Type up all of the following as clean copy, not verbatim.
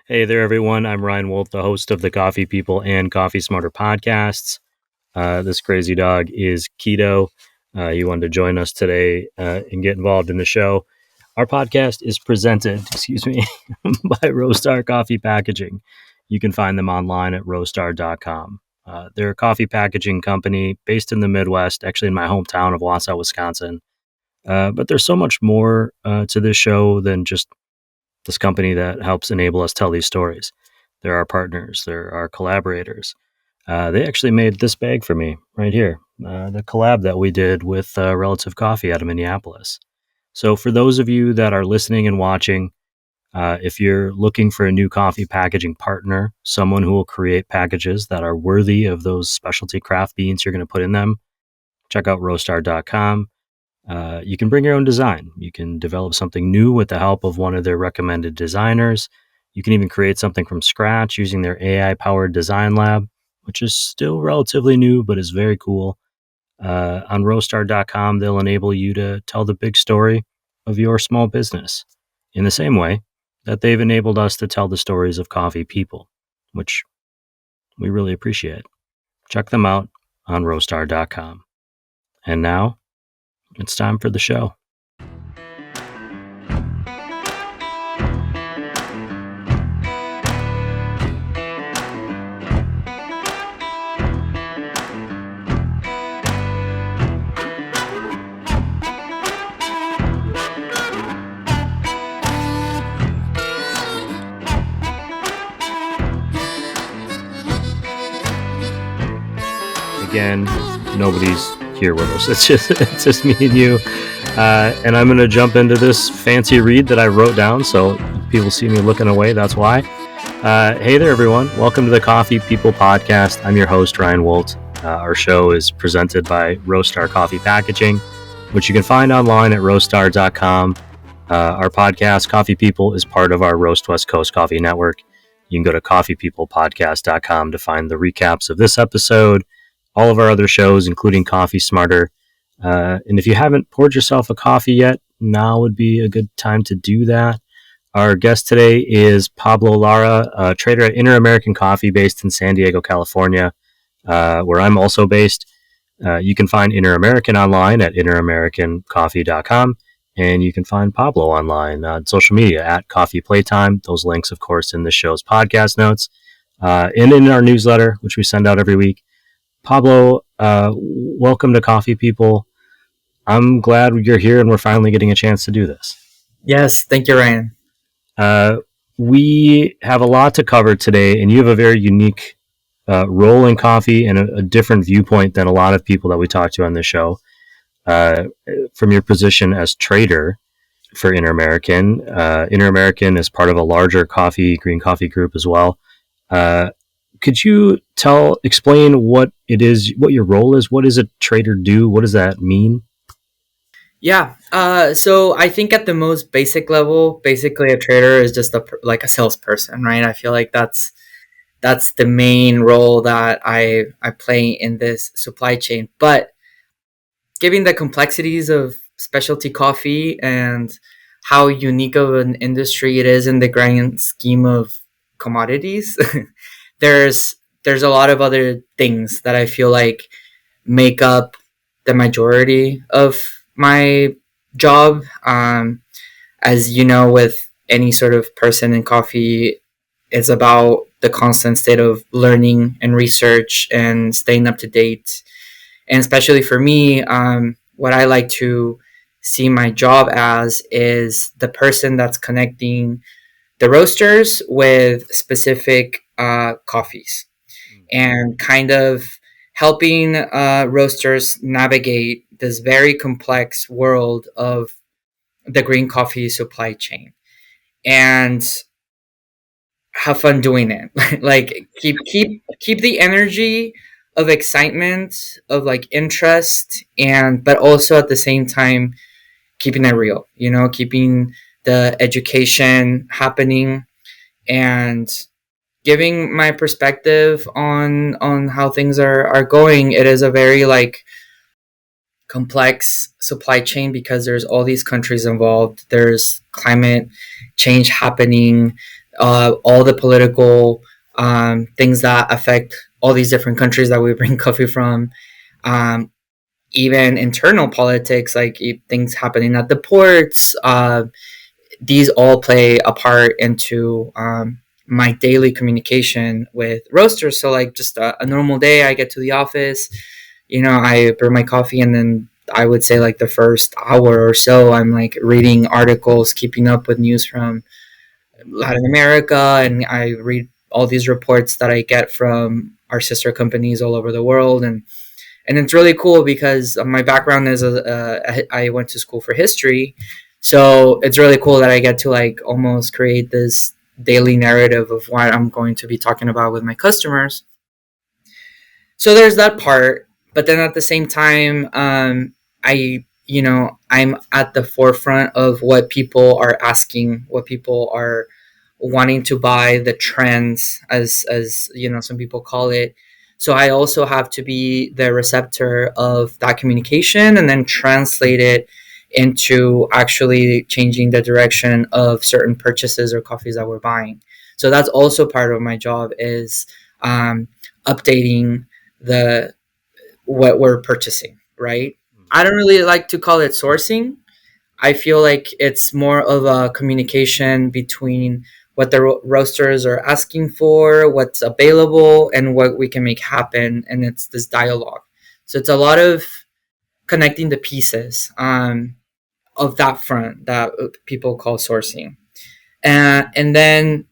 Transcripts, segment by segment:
Hey there, everyone. I'm Ryan Wolf, the host of the Coffee People and Coffee Smarter podcasts. This crazy dog is Keto. He wanted to join us today and get involved in the show. Our podcast is presented, by Roastar Coffee Packaging. You can find them online at roastar.com. They're a coffee packaging company based in the Midwest, actually in my hometown of Wausau, Wisconsin. But there's so much more to this show than just this company that helps enable us tell these stories. They're our partners, they're our collaborators. They actually made this bag for me right here, the collab that we did with Relative Coffee out of Minneapolis. So, for those of you that are listening and watching, if you're looking for a new coffee packaging partner, someone who will create packages that are worthy of those specialty craft beans you're going to put in them, check out roastar.com. You can bring your own design. You can develop something new with the help of one of their recommended designers. You can even create something from scratch using their AI powered design lab, which is still relatively new, but is very cool. On roastar.com, they'll enable you to tell the big story of your small business in the same way that they've enabled us to tell the stories of coffee people, which we really appreciate. Check them out on roastar.com. And now, it's time for the show. Again, nobody's here with us. It's just me and you. And I'm going to jump into this fancy read that I wrote down. So people see me looking away. That's why. Hey there, everyone. Welcome to the Coffee People podcast. I'm your host, Ryan Wolt. Our show is presented by Roastar Coffee Packaging, which you can find online at roastar.com. Our podcast, Coffee People, is part of our Roast West Coast Coffee Network. You can go to coffeepeoplepodcast.com to find the recaps of this episode, all of our other shows, including Coffee Smarter. And if you haven't poured yourself a coffee yet, now would be a good time to do that. Our guest today is Pablo Lara, a trader at InterAmerican Coffee based in San Diego, California, where I'm also based. You can find InterAmerican online at interamericancoffee.com, and you can find Pablo online on social media at Coffee Playtime. Those links, of course, in the show's podcast notes and in our newsletter, which we send out every week. Pablo, welcome to Coffee People. I'm glad you're here and we're finally getting a chance to do this. Yes, thank you, Ryan. We have a lot to cover today, and you have a very unique role in coffee and a different viewpoint than a lot of people that we talk to on this show. From your position as trader for InterAmerican, InterAmerican is part of a larger green coffee group as well. Could you explain what it is, what your role is? What does a trader do? What does that mean? Yeah. So I think at the most basic level, basically a trader is just like a salesperson, right? I feel like that's the main role that I play in this supply chain. But given the complexities of specialty coffee and how unique of an industry it is in the grand scheme of commodities, there's a lot of other things that I feel like make up the majority of my job. As you know, with any sort of person in coffee, it's about the constant state of learning and research and staying up to date. And especially for me, what I like to see my job as is the person that's connecting the roasters with specific coffees and kind of helping roasters navigate this very complex world of the green coffee supply chain and have fun doing it. Like keep the energy of excitement, of like interest, and but also at the same time keeping it real, keeping the education happening and giving my perspective on how things are going. It is a very like complex supply chain because there's all these countries involved. There's climate change happening, all the political things that affect all these different countries that we bring coffee from. Um, Even internal politics, like things happening at the ports. These all play a part into my daily communication with roasters. So, like, just a normal day, I get to the office, I brew my coffee, and then I would say like the first hour or so, I'm like reading articles, keeping up with news from Latin America, and I read all these reports that I get from our sister companies all over the world, and it's really cool because my background is I went to school for history, so it's really cool that I get to like almost create this daily narrative of what I'm going to be talking about with my customers. So there's that part, but then at the same time, I'm at the forefront of what people are asking, what people are wanting to buy, the trends, as some people call it. So I also have to be the receptor of that communication and then translate it into actually changing the direction of certain purchases or coffees that we're buying. So that's also part of my job, is updating the what we're purchasing, right? I don't really like to call it sourcing. I feel like it's more of a communication between what the roasters are asking for, what's available, and what we can make happen. And it's this dialogue. So it's a lot of connecting the pieces of that front that people call sourcing. And then,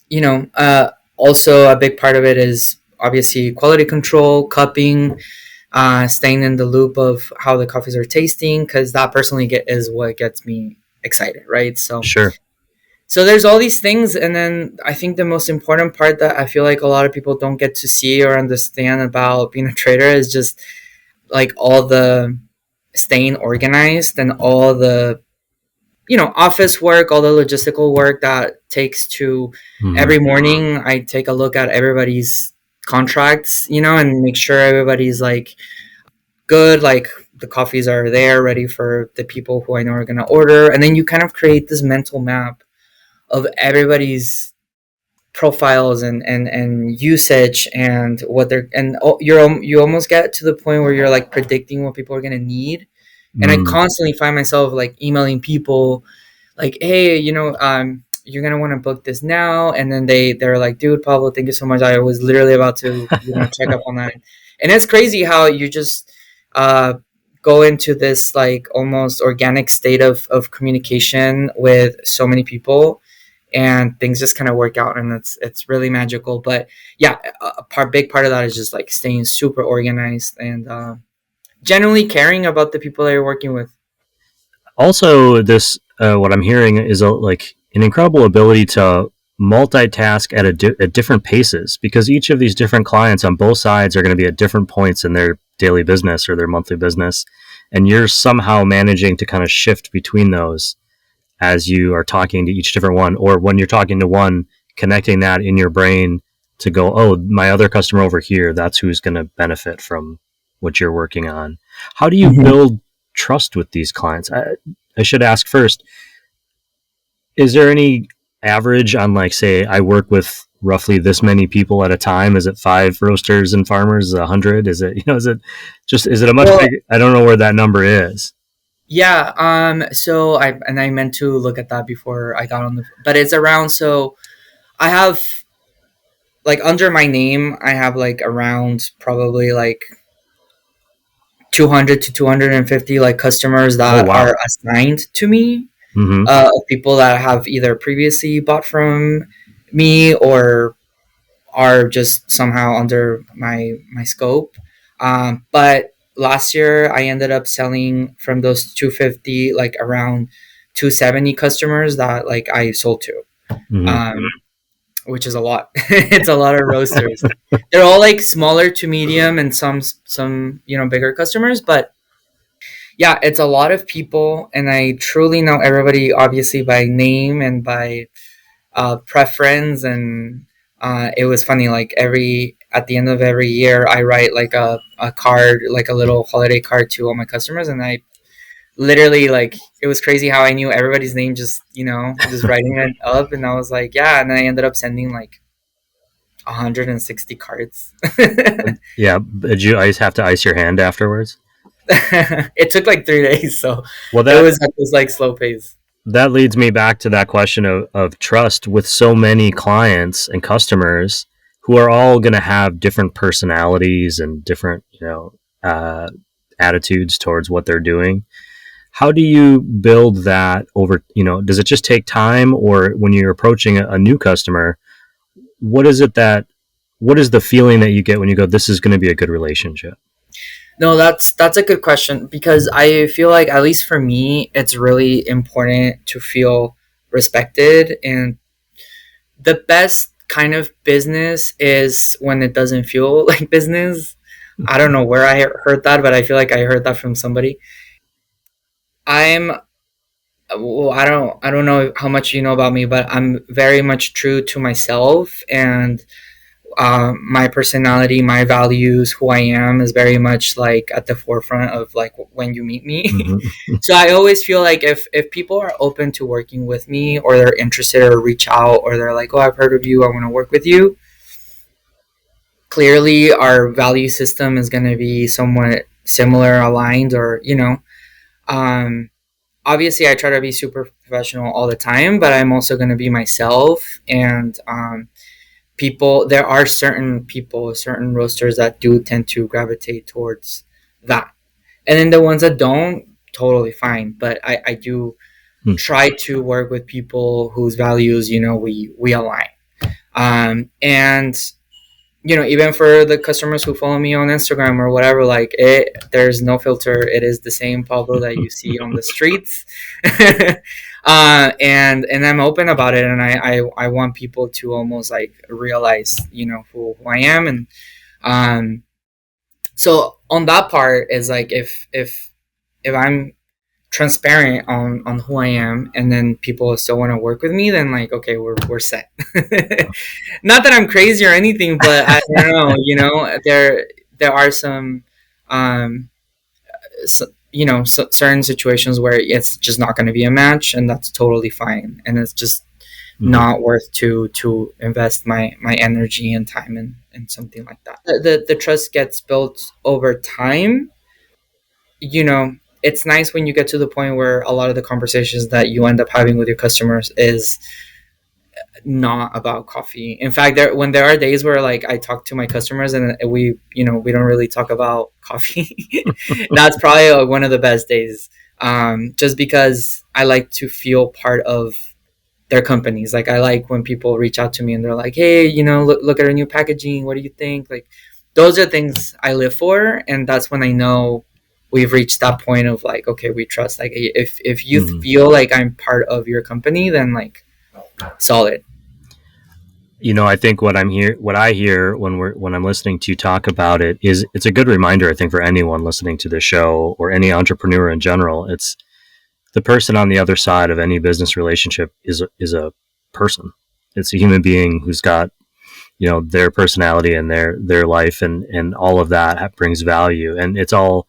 you know, uh, also a big part of it is obviously quality control, cupping, staying in the loop of how the coffees are tasting, because that personally is what gets me excited, right? So Sure. so there's all these things, and then I think the most important part that I feel like a lot of people don't get to see or understand about being a trader is just like all the staying organized and all the office work, all the logistical work that takes to Mhm. every morning I take a look at everybody's contracts, and make sure everybody's like good, like the coffees are there ready for the people who I know are going to order. And then you kind of create this mental map of everybody's profiles and usage and what they're, and you almost get to the point where you're like predicting what people are going to need. And I Mm. constantly find myself like emailing people like, hey, you're gonna want to book this now. And then they're like, dude, Pablo, thank you so much, I was literally about to check up on that. And it's crazy how you just uh go into this like almost organic state of communication with so many people, and things just kind of work out, and it's really magical. But yeah, big part of that is just like staying super organized and genuinely caring about the people that you're working with. Also, this what I'm hearing is like an incredible ability to multitask at different paces, because each of these different clients on both sides are going to be at different points in their daily business or their monthly business, and you're somehow managing to kind of shift between those as you are talking to each different one, or when you're talking to one, connecting that in your brain to go, oh, my other customer over here, that's who's going to benefit from what you're working on. How do you Mhm. build trust with these clients? I should ask first, is there any average on, like, say, I work with roughly this many people at a time? Is it 5 roasters and farmers? Is it 100? Is it, is it just, is it a much Well, bigger, I don't know where that number is. yeah. So I meant to look at that before I got on but it's around. So I have like under my name, I have like around probably like 200 to 250 like customers Oh, that wow. are assigned to me. Mm-hmm. Of people that have either previously bought from me or are just somehow under my scope. But last year I ended up selling from those 250 like around 270 customers that like I sold to, Mm-hmm. um, which is a lot. It's a lot of roasters. They're all like smaller to medium and some bigger customers, but yeah, it's a lot of people, and I truly know everybody obviously by name and by preference. And it was funny, like at the end of every year, I write like a card, like a little holiday card to all my customers, and I literally like it was crazy how I knew everybody's name just just writing it up, and I was like, yeah, and I ended up sending like 160 cards. Yeah, did you ice have to ice your hand afterwards? It took like 3 days, so Well, it that was like slow pace. that leads me back to that question of trust with so many clients and customers who are all going to have different personalities and different uh, attitudes towards what they're doing. How do you build that over, does it just take time, or when you're approaching a new customer, what is it that what is the feeling that you get when you go, this is going to be a good relationship? No, that's a good question, because I feel like, at least for me, it's really important to feel respected, and the best kind of business is when it doesn't feel like business. I don't know where I heard that, but I feel like I heard that from somebody. I'm well, I don't know how much you know about me, but I'm very much true to myself, and my personality, my values, who I am is very much like at the forefront of like when you meet me. Mm-hmm. So I always feel like if people are open to working with me, or they're interested, or reach out, or they're like, oh, I've heard of you, I want to work with you. Clearly, our value system is going to be somewhat similar, aligned, or um, obviously I try to be super professional all the time, but I'm also going to be myself. And people there are certain people, certain roasters that do tend to gravitate towards that, and then the ones that don't, totally fine. But I do try to work with people whose values we align. And even for the customers who follow me on Instagram or whatever, like there's no filter. It is the same Pablo that you see on the streets. And I'm open about it, and I want people to almost like realize who I am. And so on that part is like, if I'm transparent on who I am, and then people still want to work with me, then like, okay, we're set. Not that I'm crazy or anything, but I don't know, there are some um certain situations where it's just not going to be a match, and that's totally fine, and it's just Mm-hmm. not worth to invest my energy and time in something like that. The trust gets built over time. It's nice when you get to the point where a lot of the conversations that you end up having with your customers is not about coffee. In fact, when there are days where like I talk to my customers, and we don't really talk about coffee, that's probably one of the best days. Just because I like to feel part of their companies. Like, I like when people reach out to me and they're like, hey, look at our new packaging. What do you think? Like, those are things I live for. And that's when I know we've reached that point of like, okay, we trust. Like, if you Mm-hmm. feel like I'm part of your company, then like, solid. I think what I hear when I'm listening to you talk about it is it's a good reminder, I think, for anyone listening to the show or any entrepreneur in general. It's the person on the other side of any business relationship is a person. It's a human being who's got their personality and their life, and all of that brings value, and it's all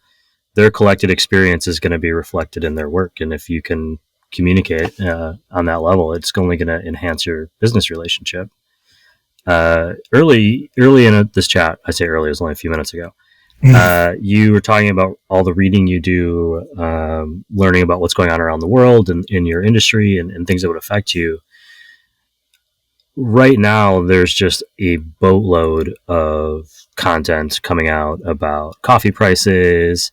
their collected experience is going to be reflected in their work. And if you can communicate on that level, it's only going to enhance your business relationship. Early in this chat, I say early, it was only a few minutes ago. You were talking about all the reading you do, learning about what's going on around the world and in your industry, and things that would affect you. Right now, there's just a boatload of content coming out about coffee prices.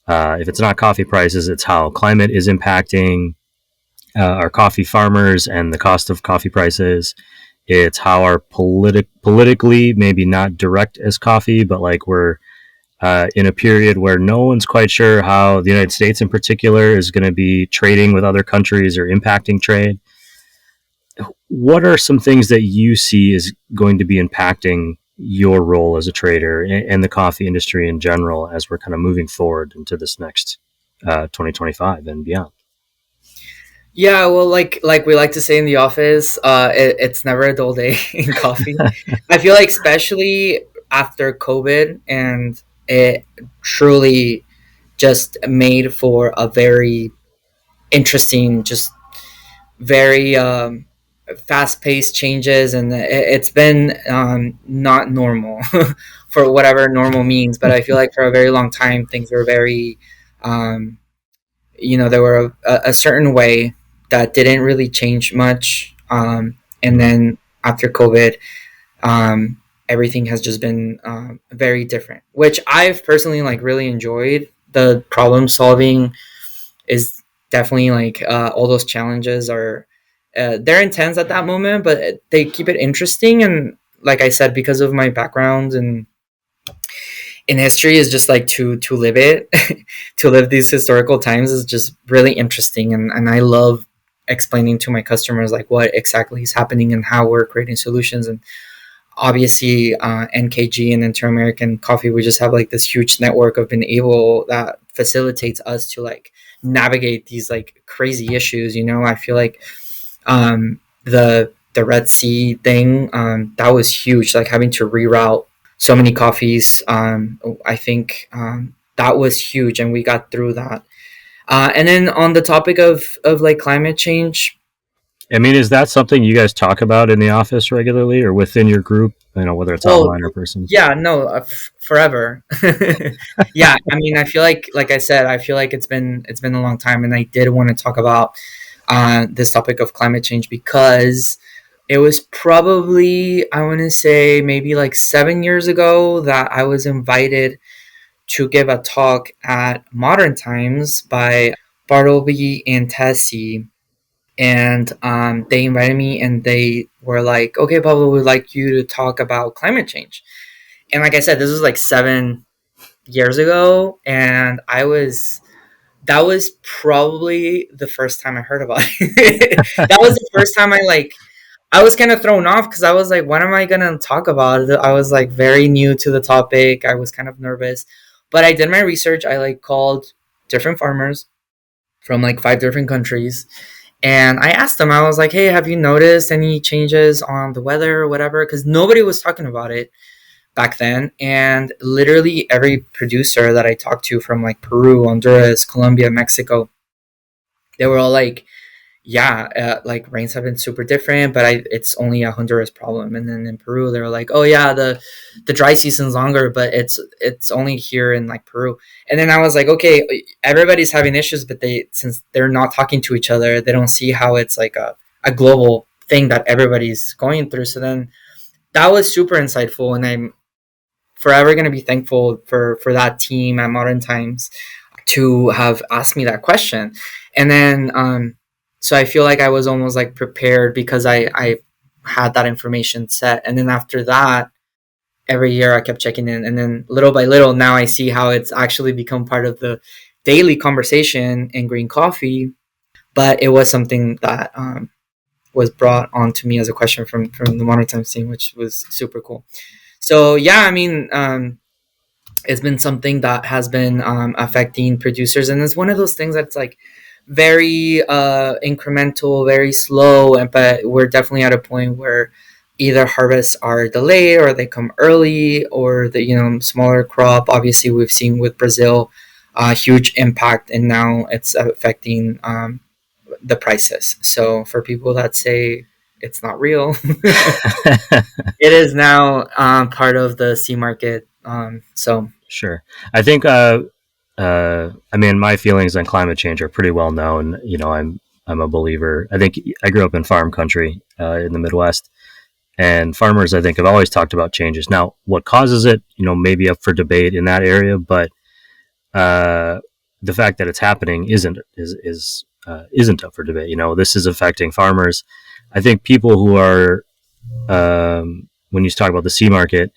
If it's not coffee prices, it's how climate is impacting our coffee farmers and the cost of coffee prices. It's how our politically, maybe not direct as coffee, but like we're in a period where no one's quite sure how the United States in particular is going to be trading with other countries or impacting trade. What are some things that you see is going to be impacting your role as a trader and the coffee industry in general as we're kind of moving forward into this next 2025 and beyond? Yeah, well, like we like to say in the office, it's never a dull day in coffee. I feel like, especially after COVID, and it truly just made for a very interesting, just very fast paced changes, and it's been not normal for whatever normal means. But I feel like for a very long time, things were very, um, there were a certain way that didn't really change much. And Mhm. then after COVID, everything has just been very different, which I've personally like really enjoyed. The problem solving is definitely like all those challenges are they're intense at that moment, but they keep it interesting. And like I said, because of my background and in history, is just like to live it, to live these historical times is just really interesting, and I love explaining to my customers like what exactly is happening and how we're creating solutions. And obviously NKG and Inter-American Coffee, we just have like this huge network of being able that facilitates us to like navigate these like crazy issues. I feel like the Red Sea thing, that was huge, like having to reroute so many coffees. I think that was huge, and we got through that. And then on the topic of like climate change, I mean, is that something you guys talk about in the office regularly or within your group? Whether it's oh online or person. yeah, no, forever. Yeah, I mean, I feel like I said, I feel like it's been a long time, and I did want to talk about this topic of climate change because it was probably, I want to say, maybe like 7 years ago that I was invited to give a talk at Modern Times by Bartleby and Tessie. And they invited me, and they were like, okay, Pablo, we'd like you to talk about climate change. And like I said, this was like 7 years ago. And that was probably the first time I heard about it. That was the first time I was kind of thrown off because I was like, what am I going to talk about? I was like very new to the topic. I was kind of nervous, but I did my research. I like called different farmers from like 5 different countries. And I asked them, I was like, hey, have you noticed any changes on the weather or whatever? Because nobody was talking about it back then. And literally every producer that I talked to from like Peru, Honduras, Colombia, Mexico, they were all like, yeah, like rains have been super different, but it's only a Honduras problem. And then in Peru, they were like, oh yeah, the dry season's longer, but it's only here in like Peru. And then I was like, okay, everybody's having issues, but since they're not talking to each other, they don't see how it's like a global thing that everybody's going through. So then that was super insightful, and I'm forever going to be thankful for that team at Modern Times to have asked me that question. And then so I feel like I was almost like prepared because I had that information set. And then after that, every year I kept checking in, and then little by little now I see how it's actually become part of the daily conversation in green coffee. But it was something that was brought on to me as a question from the Modern Times team, which was super cool. So yeah, I mean, it's been something that has been affecting producers, and it's one of those things that's like very incremental, very slow, and but we're definitely at a point where either harvests are delayed or they come early, or the smaller crop. Obviously, we've seen with Brazil a huge impact, and now it's affecting the prices. So for people that say it's not real, it is now part of the sea market. So Sure. I think, I mean, my feelings on climate change are pretty well known. I'm a believer. I think I grew up in farm country in the Midwest, and farmers, I think, have always talked about changes. Now, what causes it, maybe up for debate in that area, but uh, the fact that it's happening isn't up for debate. This is affecting farmers. I think people who are when you talk about the sea market,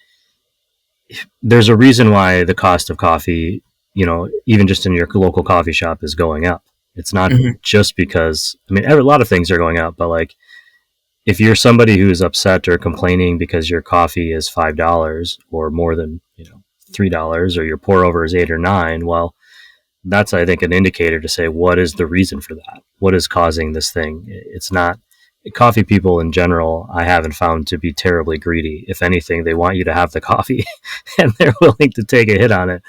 there's a reason why the cost of coffee, even just in your local coffee shop, is going up. It's not mhm. just because, I mean, a lot of things are going up, but like if you're somebody who's upset or complaining because your coffee is $5 or more than, $3, or your pour over is 8 or 9, well, that's, I think, an indicator to say, what is the reason for that? What is causing this thing? It's not, coffee people in general, I haven't found to be terribly greedy. If anything, they want you to have the coffee and they're willing to take a hit on it.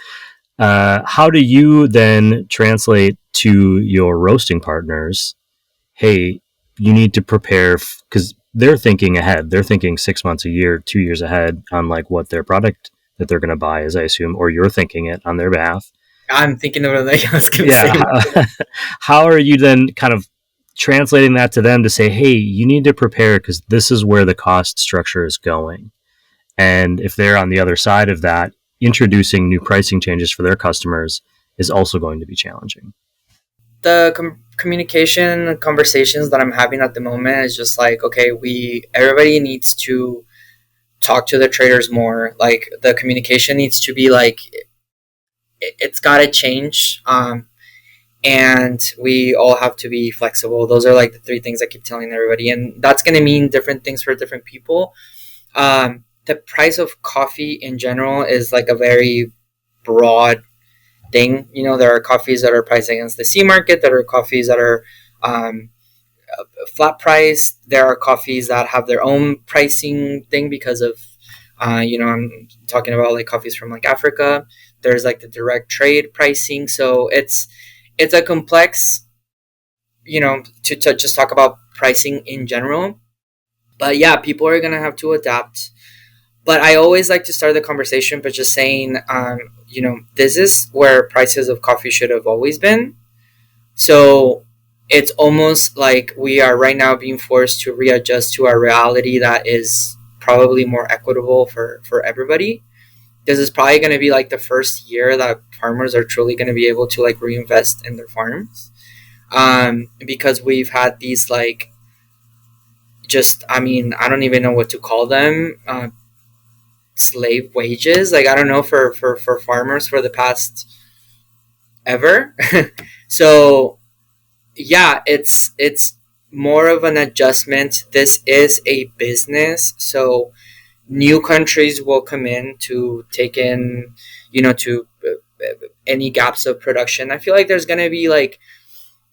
How do you then translate to your roasting partners? Hey, you need to prepare because they're thinking ahead. They're thinking 6 months, a year, 2 years ahead on like what their product that they're going to buy is, I assume, or you're thinking it on their behalf. I'm thinking of it like I was going to Yeah. say. How are you then kind of translating that to them to say, hey, you need to prepare because this is where the cost structure is going? And if they're on the other side of that, introducing new pricing changes for their customers is also going to be challenging. The communication conversations that I'm having at the moment is just like, okay, everybody needs to talk to the traders more. Like the communication needs to be like, it's got to change. And we all have to be flexible. Those are like the three things I keep telling everybody, and that's going to mean different things for different people. The price of coffee in general is like a very broad thing. You know, there are coffees that are priced against the C market. There are coffees that are um, flat price. There are coffees that have their own pricing thing because of, I'm talking about like coffees from like Africa. There's like the direct trade pricing. So it's a complex, to just talk about pricing in general. But yeah, people are gonna have to adapt. But I always like to start the conversation by just saying, this is where prices of coffee should have always been. So it's almost like we are right now being forced to readjust to a reality that is probably more equitable for everybody. This is probably going to be like the first year that farmers are truly going to be able to like reinvest in their farms, because we've had these like, just, I mean, I don't even know what to call them, slave wages, like I don't know, for farmers for the past ever. So yeah, it's more of an adjustment. This is a business, so new countries will come in to take in, to any gaps of production. I feel like there's going to be like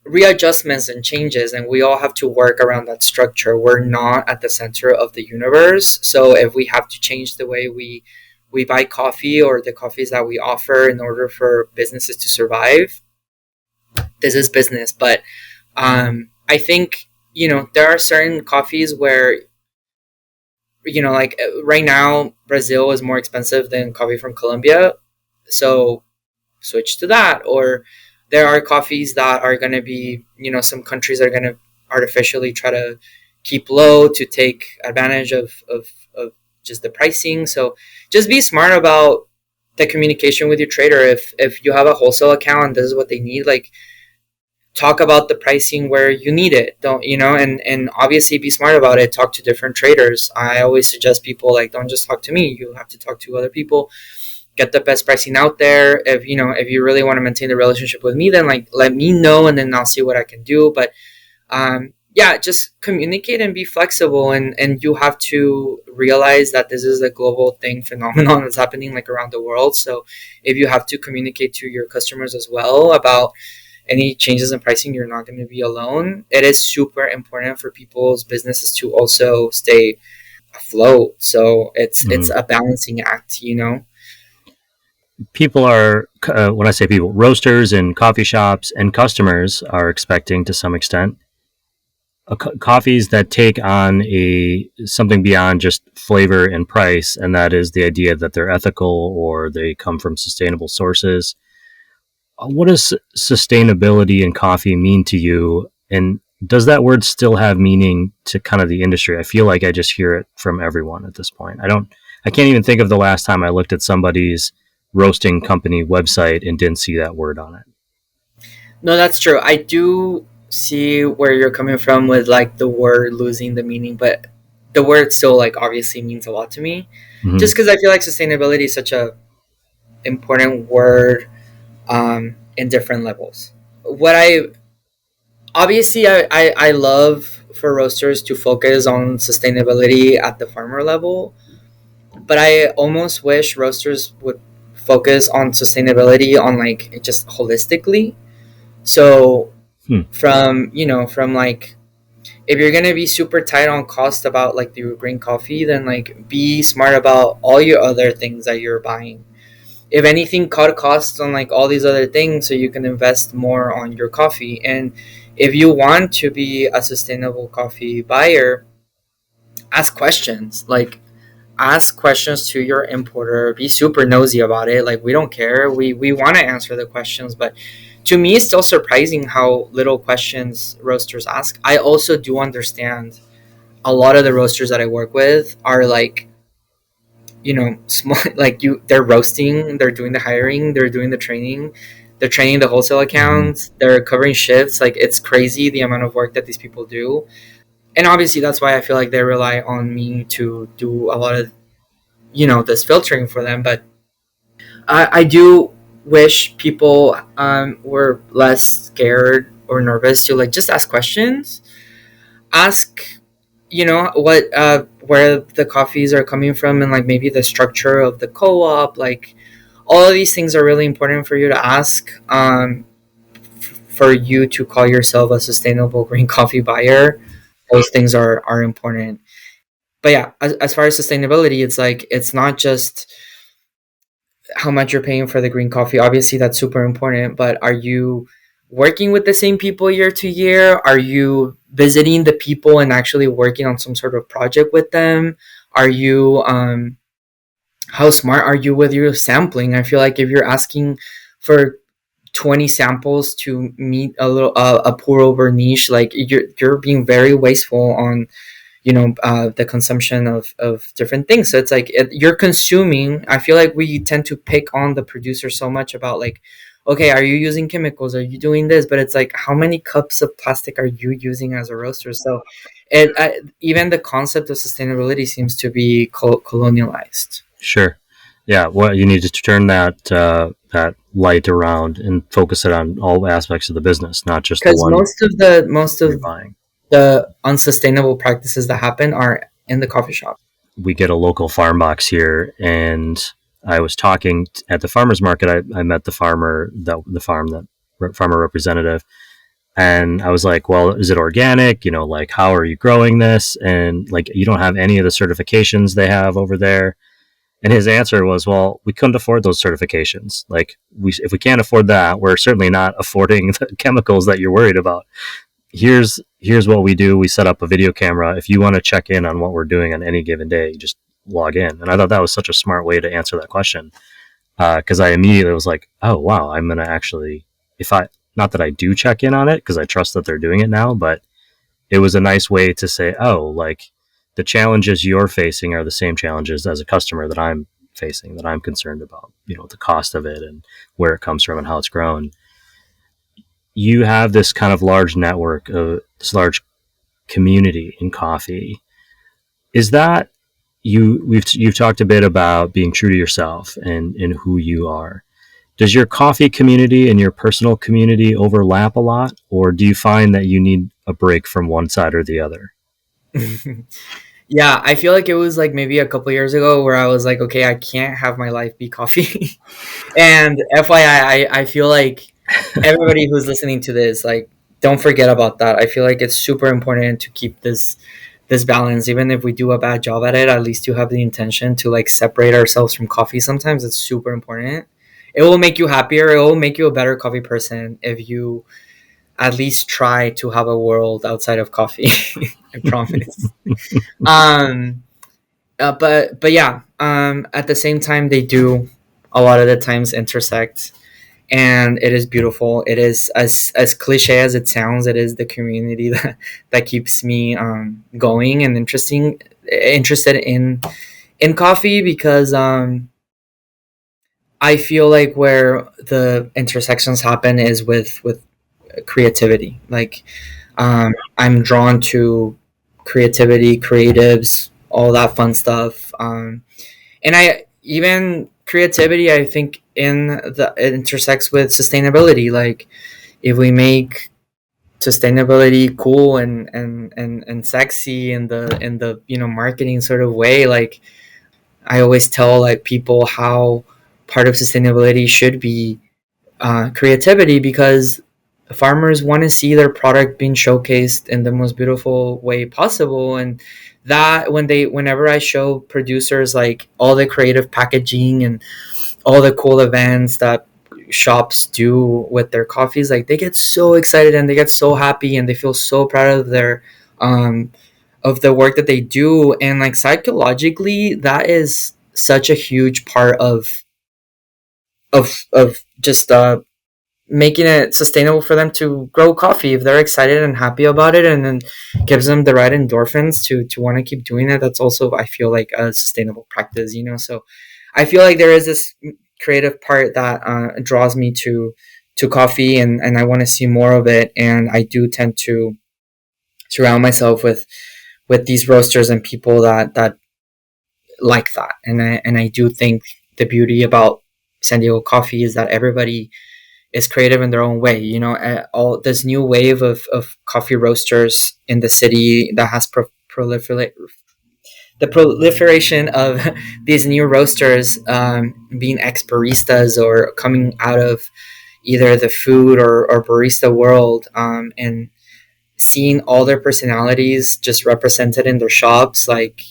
readjustments and changes, and we all have to work around that structure. We're not at the center of the universe, so if we have to change the way we buy coffee or the coffees that we offer in order for businesses to survive, this is business. But I think, there are certain coffees where, like right now, Brazil is more expensive than coffee from Colombia. So switch to that. Or there are coffees that are going to be, some countries are going to artificially try to keep low to take advantage of just the pricing. So just be smart about the communication with your trader. If you have a wholesale account and this is what they need, like, talk about the pricing where you need it. Don't, and obviously be smart about it. Talk to different traders. I always suggest people, like, don't just talk to me. You have to talk to other people. Get the best pricing out there. If you really want to maintain the relationship with me, then like let me know, and then I'll see what I can do. But yeah, just communicate and be flexible, and you have to realize that this is a global thing, phenomenon that's happening like around the world. So if you have to communicate to your customers as well about any changes in pricing, you're not going to be alone. It is super important for people's businesses to also stay afloat. So it's a balancing act. People are, when I say people, roasters and coffee shops and customers are expecting to some extent coffees that take on a something beyond just flavor and price, and that is the idea that they're ethical or they come from sustainable sources. What does sustainability in coffee mean to you? And does that word still have meaning to kind of the industry? I feel like I just hear it from everyone at this point. I can't even think of the last time I looked at somebody's roasting company website and didn't see that word on it. No, that's true. I do see where you're coming from with like the word losing the meaning, but the word still like obviously means a lot to me. Mm-hmm. Just because I feel like sustainability is such a important word, in different levels. What I obviously I love for roasters to focus on sustainability at the farmer level, but I almost wish roasters would focus on sustainability on like just holistically. So Hmm. from like if you're gonna be super tight on cost about like the green coffee, then like be smart about all your other things that you're buying. If anything, cut costs on like all these other things so you can invest more on your coffee. And if you want to be a sustainable coffee buyer, ask questions. Like ask questions to your importer. Be super nosy about it. Like we don't care. We want to answer the questions, but to me, it's still surprising how little questions roasters ask. I also do understand a lot of the roasters that I work with are like, small, like they're roasting, they're doing the hiring, they're doing the training, they're training the wholesale Mhm. accounts, they're covering shifts. Like it's crazy the amount of work that these people do. And obviously that's why I feel like they rely on me to do a lot of, this filtering for them. But I do wish people were less scared or nervous to like just ask questions. Ask, what where the coffees are coming from, and like maybe the structure of the co-op. Like all of these things are really important for you to ask, for you to call yourself a sustainable green coffee buyer. Those things are important. But yeah, as far as sustainability, it's like it's not just how much you're paying for the green coffee. Obviously, that's super important. But are you working with the same people year to year? Are you visiting the people and actually working on some sort of project with them? Are you how smart are you with your sampling? I feel like if you're asking for 20 samples to meet a pour over niche, like you're being very wasteful on the consumption of different things. So it's like you're consuming. I feel like we tend to pick on the producer so much about like, okay, are you using chemicals, are you doing this, but it's like how many cups of plastic are you using as a roaster? So even the concept of sustainability seems to be colonialized, Sure. Yeah. Well, you need to turn that light around and focus it on all aspects of the business, not just the because one most you're of buying. the unsustainable practices that happen are in the coffee shop. We get a local farm box here, and I was talking at the farmers market. I met the farmer, the farmer representative, and I was like, "Well, is it organic? Like how are you growing this? And like you don't have any of the certifications they have over there." And his answer was, "Well, we couldn't afford those certifications. Like if we can't afford that, we're certainly not affording the chemicals that you're worried about. Here's what we do. We set up a video camera. If you want to check in on what we're doing on any given day, you just log in." And I thought that was such a smart way to answer that question, because I immediately was like, "Oh wow, I'm gonna actually, if I not that I do check in on it because I trust that they're doing it now, but it was a nice way to say, oh, like the challenges you're facing are the same challenges as a customer that I'm facing, that I'm concerned about, the cost of it and where it comes from and how it's grown. You have this kind of large network of this large community in coffee. Is that you've talked a bit about being true to yourself and who you are. Does your coffee community and your personal community overlap a lot, or do you find that you need a break from one side or the other? Yeah, I feel like it was like maybe a couple years ago where I was like, okay, I can't have my life be coffee. And FYI, I feel like everybody who's listening to this, like, don't forget about that. I feel like it's super important to keep this balance. Even if we do a bad job at it, at least you have the intention to like separate ourselves from coffee. Sometimes it's super important. It will make you happier. It will make you a better coffee person if you at least try to have a world outside of coffee. I promise. Um, but yeah, at the same time, they do a lot of the times intersect, and it is beautiful. It is as cliche as it sounds. It is the community that keeps me going and interested in coffee because I feel like where the intersections happen is with creativity. Like I'm drawn to creativity, creatives, all that fun stuff. And I even creativity, I think it intersects with sustainability. Like if we make sustainability cool and sexy in the marketing sort of way, like I always tell like people how part of sustainability should be creativity because farmers want to see their product being showcased in the most beautiful way possible. And that whenever I show producers like all the creative packaging and all the cool events that shops do with their coffees, like they get so excited and they get so happy and they feel so proud um of the work that they do. And like psychologically, that is such a huge part of just making it sustainable for them to grow coffee. If they're excited and happy about it, and then gives them the right endorphins to want to keep doing it, that's also, I feel like, a sustainable practice, you know. So I feel like there is this creative part that draws me to coffee, and I want to see more of it. And I do tend to surround myself with these roasters and people that like that. And I do think the beauty about San Diego coffee is that everybody is creative in their own way. You know, all this new wave of coffee roasters in the city that has proliferated, the proliferation of these new roasters, being ex baristas or coming out of either the food or barista world, and seeing all their personalities just represented in their shops, like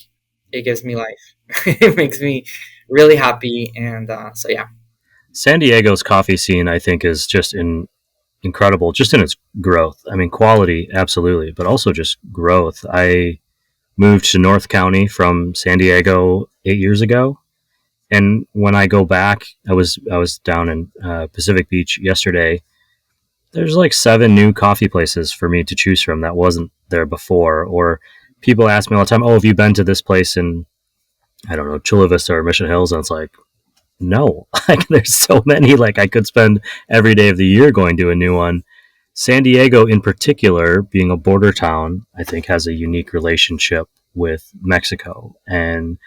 it gives me life. It makes me really happy. And so yeah. San Diego's coffee scene, I think, is just incredible, just in its growth. I mean, quality, absolutely, but also just growth. I moved to North County from San Diego 8 years ago, and when I go back, I was down in Pacific Beach yesterday. There's like 7 new coffee places for me to choose from that wasn't there before. Or people ask me all the time, "Oh, have you been to this place in, I don't know, Chula Vista or Mission Hills?" And it's like, no, like there's so many. Like I could spend every day of the year going to a new one. San Diego, in particular, being a border town, I think has a unique relationship with Mexico, and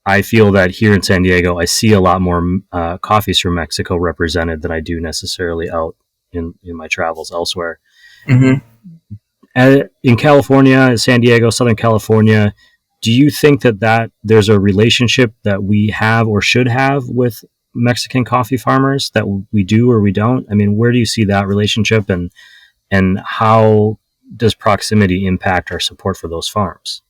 I feel that here in San Diego, I see a lot more coffees from Mexico represented than I do necessarily out in my travels elsewhere. Hmm. In California, San Diego, Southern California, do you think that there's a relationship that we have or should have with Mexican coffee farmers, that we do or we don't? I mean, where do you see that relationship, and how does proximity impact our support for those farms?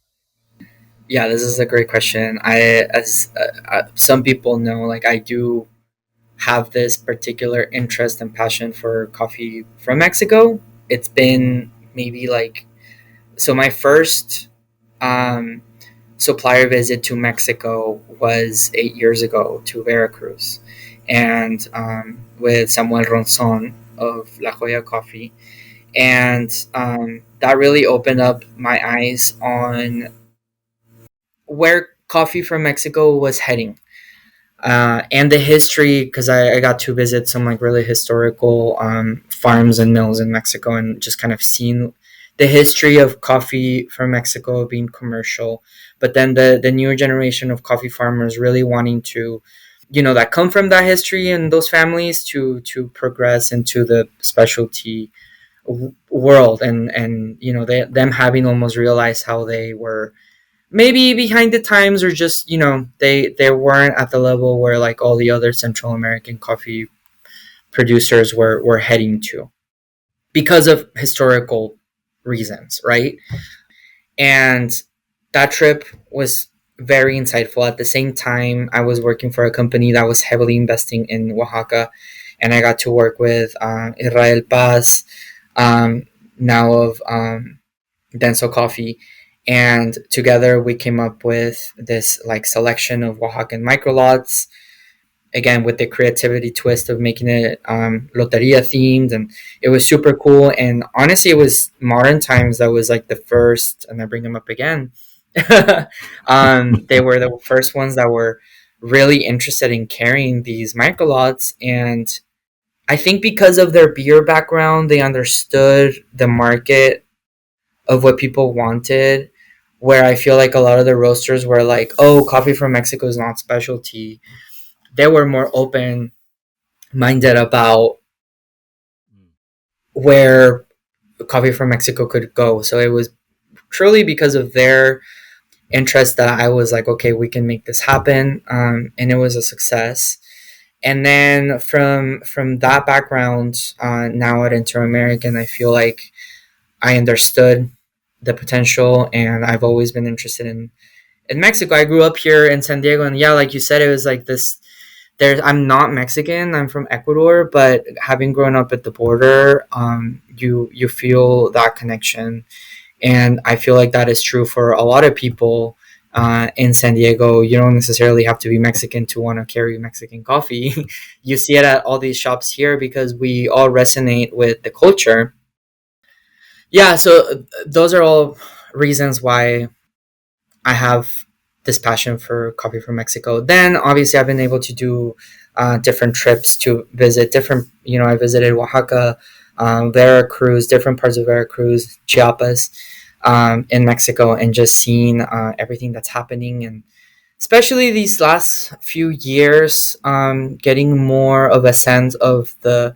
Yeah, this is a great question. As some people know, like I do have this particular interest and passion for coffee from Mexico. It's been maybe like, so my first um, supplier visit to Mexico was 8 years ago to Veracruz, and with Samuel Ronson of La Joya Coffee, and that really opened up my eyes on where coffee from Mexico was heading, and the history, because I got to visit some like really historical farms and mills in Mexico, and just kind of seen the history of coffee from Mexico being commercial, but then the newer generation of coffee farmers really wanting to, you know, that come from that history and those families to progress into the specialty world. And you know, them having almost realized how they were maybe behind the times, or just, you know, they weren't at the level where like all the other Central American coffee producers were heading to because of historical reasons, right? And that trip was very insightful. At the same time, I was working for a company that was heavily investing in Oaxaca, and I got to work with Israel Paz, um, now of Denso Coffee, and together we came up with this like selection of Oaxacan microlots, again with the creativity twist of making it loteria themed, and it was super cool. And honestly, it was Modern Times that was like the first, and I bring them up again. They were the first ones that were really interested in carrying these microlots, and I think because of their beer background, they understood the market of what people wanted. Where I feel like a lot of the roasters were like, "Oh, coffee from Mexico is not specialty." They were more open minded about where coffee from Mexico could go. So it was truly because of their interest that I was like, "Okay, we can make this happen," and it was a success. And then from that background, now at Inter-American, I feel like I understood the potential, and I've always been interested in Mexico. I grew up here in San Diego, and yeah, like you said, it was like this. I'm not Mexican. I'm from Ecuador, but having grown up at the border, you feel that connection, and I feel like that is true for a lot of people in San Diego. You don't necessarily have to be Mexican to want to carry Mexican coffee. You see it at all these shops here because we all resonate with the culture. Yeah, so those are all reasons why I have this passion for coffee from Mexico. Then obviously I've been able to do different trips to visit different. I visited Oaxaca, Veracruz, different parts of Veracruz, Chiapas, in Mexico, and just seeing everything that's happening, and especially these last few years, getting more of a sense of the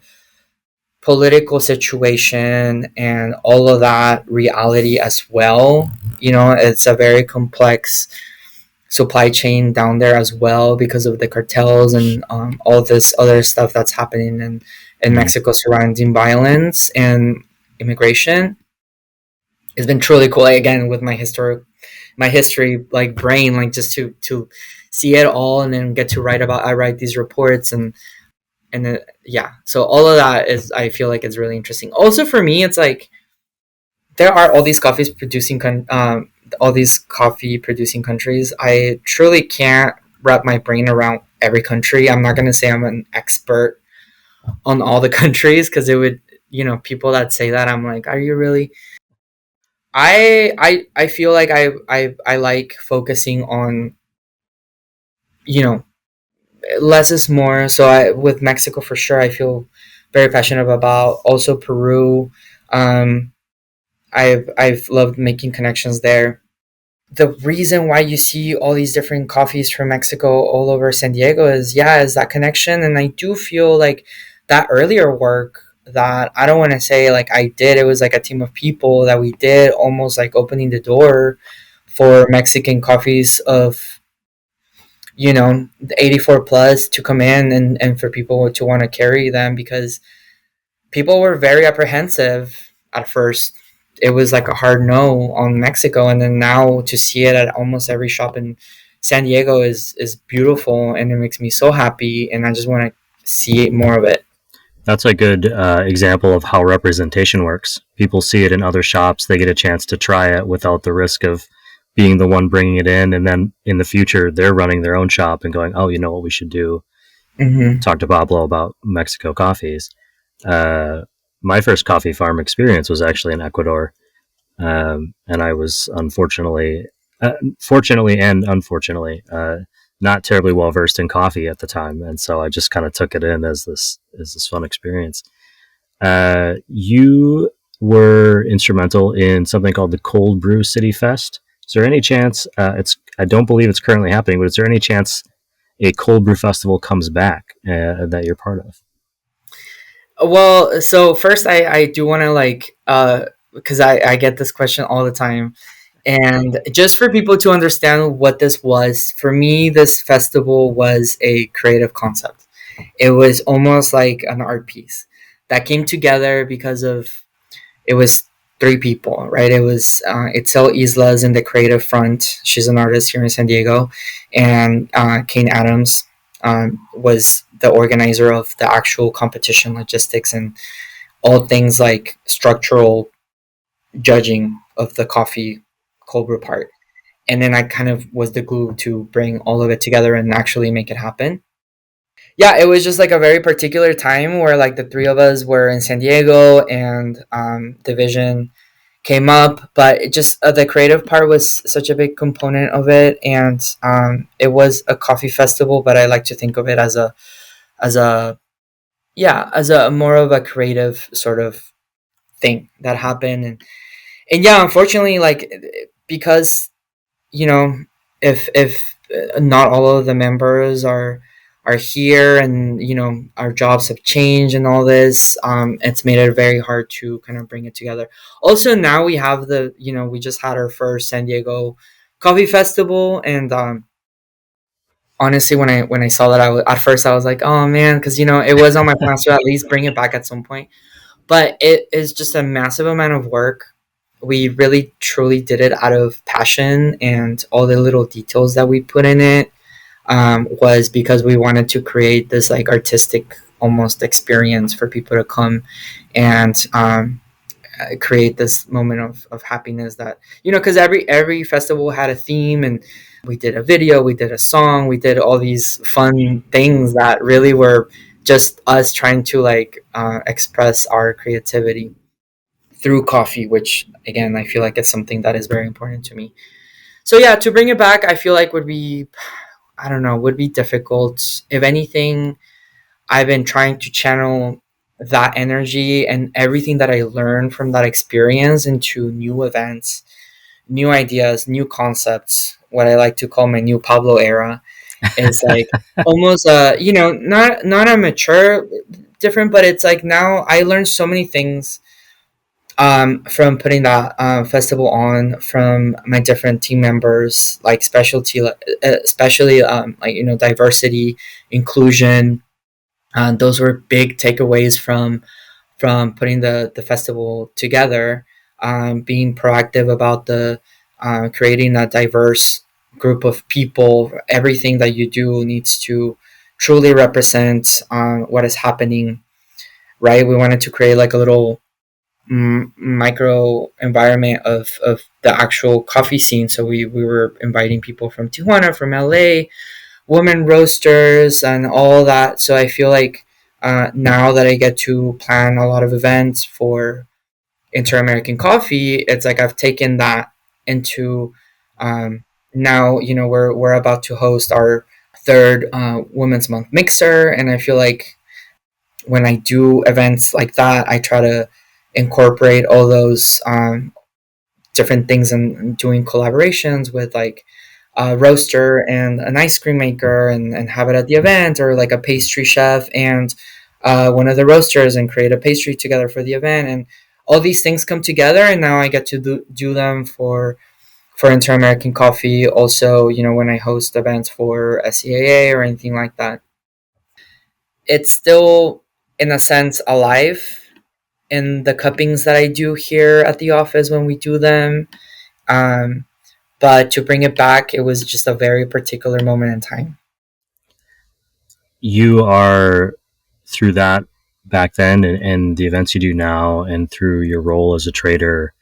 political situation and all of that reality as well. It's a very complex supply chain down there as well because of the cartels and all this other stuff that's happening in Mm. Mexico surrounding violence and immigration. It's been truly cool. Again, with my history like brain, like just to see it all and then get to I write these reports, and then yeah, so all of that is, I feel like, it's really interesting. Also for me, it's like there are all these coffee producing countries. I truly can't wrap my brain around every country. I'm not going to say I'm an expert on all the countries, because it would, people that say that, I'm like, are you really? I feel like I like focusing on, you know less is more. So with Mexico for sure, I feel very passionate about. Also Peru. um I've loved making connections there. The reason why you see all these different coffees from Mexico all over San Diego is that connection. And I do feel like that earlier work that, I don't want to say like I did, it was like a team of people that we did, almost like opening the door for Mexican coffees of, the 84 plus to come in, and for people to want to carry them, because people were very apprehensive at first. It was like a hard no on Mexico, and then now to see it at almost every shop in San Diego is beautiful, and it makes me so happy, and I just want to see more of it. That's a good example of how representation works. People see it in other shops, they get a chance to try it without the risk of being the one bringing it in, and then in the future they're running their own shop and going, "Oh, you know what we should do? Mm-hmm. Talk to Pablo about Mexico coffees." Uh, my first coffee farm experience was actually in Ecuador, and I was fortunately and unfortunately, not terribly well versed in coffee at the time, and so I just kind of took it in as this fun experience. You were instrumental in something called the Cold Brew City Fest. Is there any chance it's? I don't believe it's currently happening, but is there any chance a cold brew festival comes back that you're part of? Well, so first, I do want to like, because I get this question all the time, and just for people to understand what this was, for me, this festival was a creative concept. It was almost like an art piece that came together because of, it was three people, right? It was Itzel Islas in the creative front. She's an artist here in San Diego, and Kane Adams was the organizer of the actual competition logistics and all things like structural judging of the coffee cold brew part. And then I kind of was the glue to bring all of it together and actually make it happen. Yeah, it was just like a very particular time where like the three of us were in San Diego, and Division came up, but it just the creative part was such a big component of it, and it was a coffee festival, but I like to think of it as a yeah, as a more of a creative sort of thing that happened. And yeah, unfortunately, like, because, you know if not all of the members are here, and our jobs have changed and all this, it's made it very hard to kind of bring it together. Also, now we have we just had our first San Diego coffee festival, and honestly, when I saw that, at first I was like, oh man, because it was on my plans to at least bring it back at some point. But it is just a massive amount of work. We really truly did it out of passion, and all the little details that we put in it was because we wanted to create this like artistic almost experience for people to come and create this moment of happiness that because every festival had a theme, and we did a video, we did a song, we did all these fun things that really were just us trying to like express our creativity through coffee, which again I feel like it's something that is very important to me. So yeah, to bring it back, I feel like would be, I don't know, would be difficult. If anything, I've been trying to channel that energy and everything that I learned from that experience into new events, new ideas, new concepts. What I like to call my new Pablo era is like almost not a mature different, but it's like now I learned so many things from putting that festival on, from my different team members, like specialty, especially like diversity, inclusion. Those were big takeaways from putting the festival together. Being proactive about the creating a diverse group of people. Everything that you do needs to truly represent what is happening. Right, we wanted to create like a little micro environment of the actual coffee scene. So we were inviting people from Tijuana, from LA, women roasters, and all that. So I feel like now that I get to plan a lot of events for InterAmerican Coffee, it's like I've taken that into now. We're about to host our third Women's Month mixer, and I feel like when I do events like that, I try to incorporate all those different things and doing collaborations with like a roaster and an ice cream maker, and have it at the event, or like a pastry chef and one of the roasters, and create a pastry together for the event. And all these things come together, and now I get to do them for Inter-American Coffee. Also, when I host events for SCAA or anything like that, it's still in a sense alive in the cuppings that I do here at the office when we do them. Um, but to bring it back, it was just a very particular moment in time. You are through that back then and the events you do now, and through your role as a trader,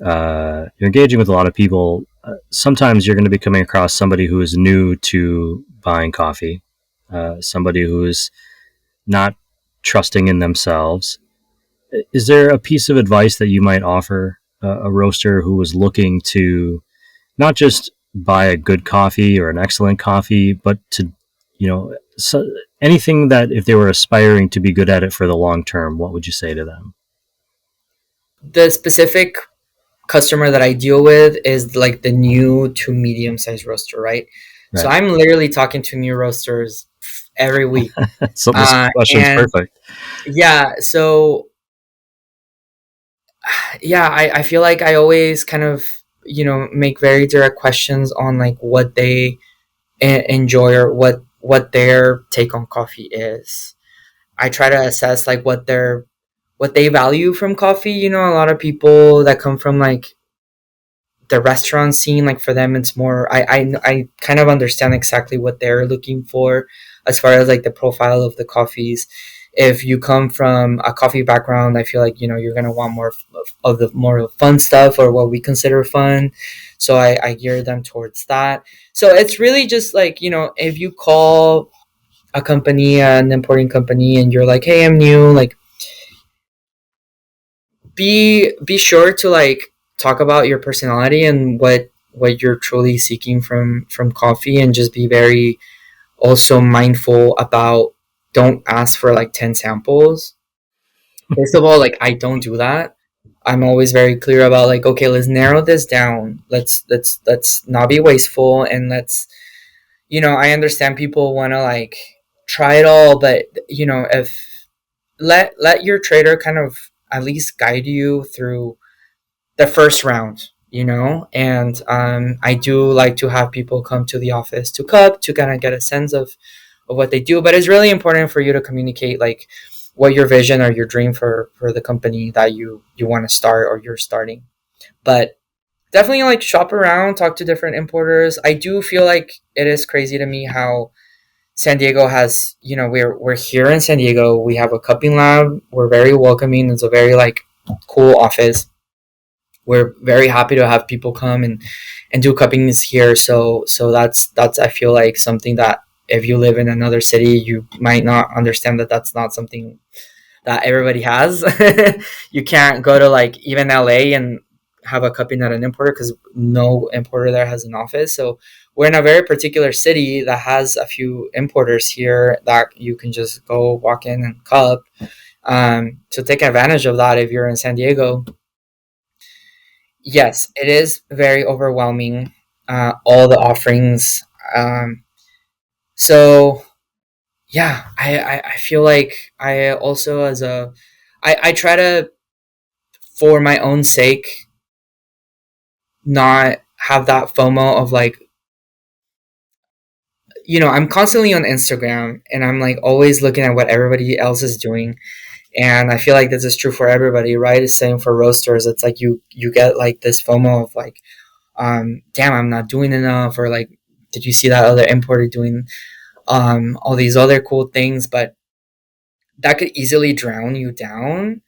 you're engaging with a lot of people. Sometimes you're going to be coming across somebody who is new to buying coffee, somebody who is not trusting in themselves. Is there a piece of advice that you might offer a roaster who was looking to not just buy a good coffee or an excellent coffee, but to, so anything that if they were aspiring to be good at it for the long term, what would you say to them? The specific customer that I deal with is like the new to medium sized roaster, right? So Right. I'm literally talking to new roasters every week. So this question's And perfect. yeah, so yeah, I feel like I always kind of, make very direct questions on like what they enjoy, or what their take on coffee is. I try to assess like what they value from coffee. A lot of people that come from like the restaurant scene, like for them it's more, I kind of understand exactly what they're looking for as far as like the profile of the coffees. If you come from a coffee background, I feel like you're gonna want more of the more fun stuff, or what we consider fun. So I gear them towards that. So it's really just like, if you call a company, an importing company, and you're like, hey, I'm new, like be sure to like talk about your personality and what you're truly seeking from coffee, and just be very also mindful about, don't ask for like 10 samples. First of all, like I don't do that. I'm always very clear about like, okay, let's narrow this down. Let's not be wasteful, and let's, I understand people want to like try it all, but if let your trader kind of at least guide you through the first round, and I do like to have people come to the office to cup to kind of get a sense of what they do. But it's really important for you to communicate like what your vision or your dream for the company that you want to start or you're starting. But definitely like shop around, talk to different importers. I do feel like it is crazy to me how San Diego has, we're here in San Diego. We have a cupping lab. We're very welcoming. It's a very like cool office. We're very happy to have people come and do cuppings here. So that's I feel like something that if you live in another city, you might not understand that that's not something that everybody has. You can't go to like even LA and have a cupping at an importer because no importer there has an office. So we're in a very particular city that has a few importers here that you can just go walk in and cup. To take advantage of that, if you're in San Diego, yes, it is very overwhelming. All the offerings. So yeah, I feel like I also I try to, for my own sake, not have that FOMO of like, I'm constantly on Instagram and I'm like always looking at what everybody else is doing. And I feel like this is true for everybody, right? It's same for roasters. It's like you get like this FOMO of like, damn, I'm not doing enough, or like, did you see that other importer doing all these other cool things? But that could easily drown you down.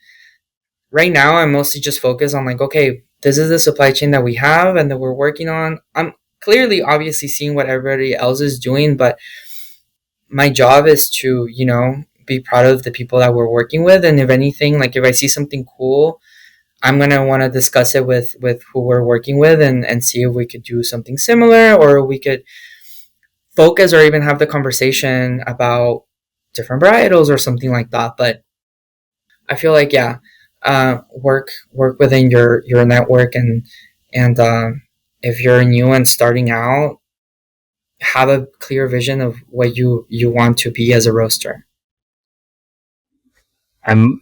Right now I'm mostly just focused on like, okay, this is the supply chain that we have and that we're working on. I'm clearly obviously seeing what everybody else is doing, but my job is to, be proud of the people that we're working with. And if anything, like if I see something cool, I'm gonna want to discuss it with who we're working with, and see if we could do something similar, or we could focus or even have the conversation about different varietals or something like that. But I feel like, yeah, work within your network, and if you're new and starting out, have a clear vision of what you want to be as a roaster. I'm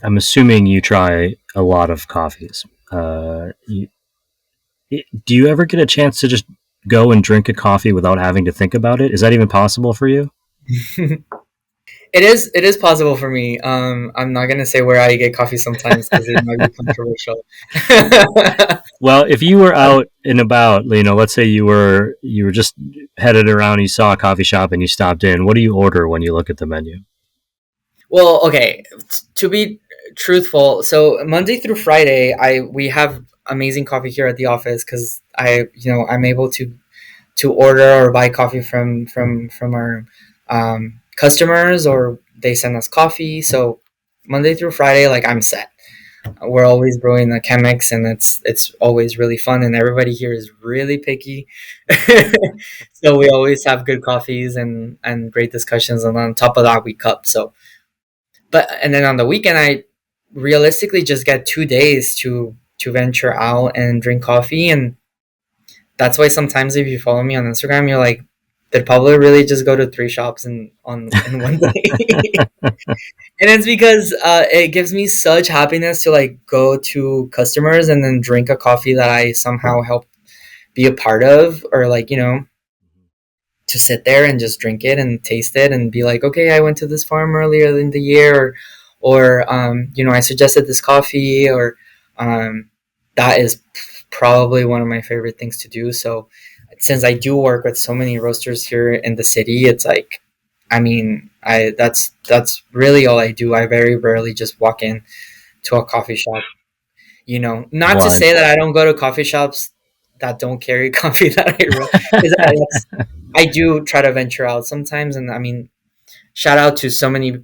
I'm assuming you try a lot of coffees. Do you ever get a chance to just go and drink a coffee without having to think about it? Is that even possible for you? It is possible for me. I'm not gonna say where I get coffee sometimes because it might be controversial. Well, if you were out and about, let's say you were just headed around, you saw a coffee shop and you stopped in. What do you order when you look at the menu? Well, okay, to be truthful, so Monday through Friday, I we have amazing coffee here at the office because I'm able to order or buy coffee from our customers, or they send us coffee. So Monday through Friday, like I'm set. We're always brewing the Chemex, and it's always really fun. And everybody here is really picky, so we always have good coffees and great discussions. And on top of that, we cup. So, but and then on the weekend, I realistically just get 2 days to venture out and drink coffee. And that's why sometimes if you follow me on Instagram, you're like, did Pablo really just go to 3 shops in one day? And it's because it gives me such happiness to like go to customers and then drink a coffee that I somehow helped be a part of, or like, to sit there and just drink it and taste it and be like, okay, I went to this farm earlier in the year, or I suggested this coffee, or um, that is probably one of my favorite things to do. So since I do work with so many roasters here in the city, it's like, I mean, I that's really all I do. I very rarely just walk in to a coffee shop. Not to Blind. say that I don't go to coffee shops that don't carry coffee that I roast. I do try to venture out sometimes, and I mean, shout out to so many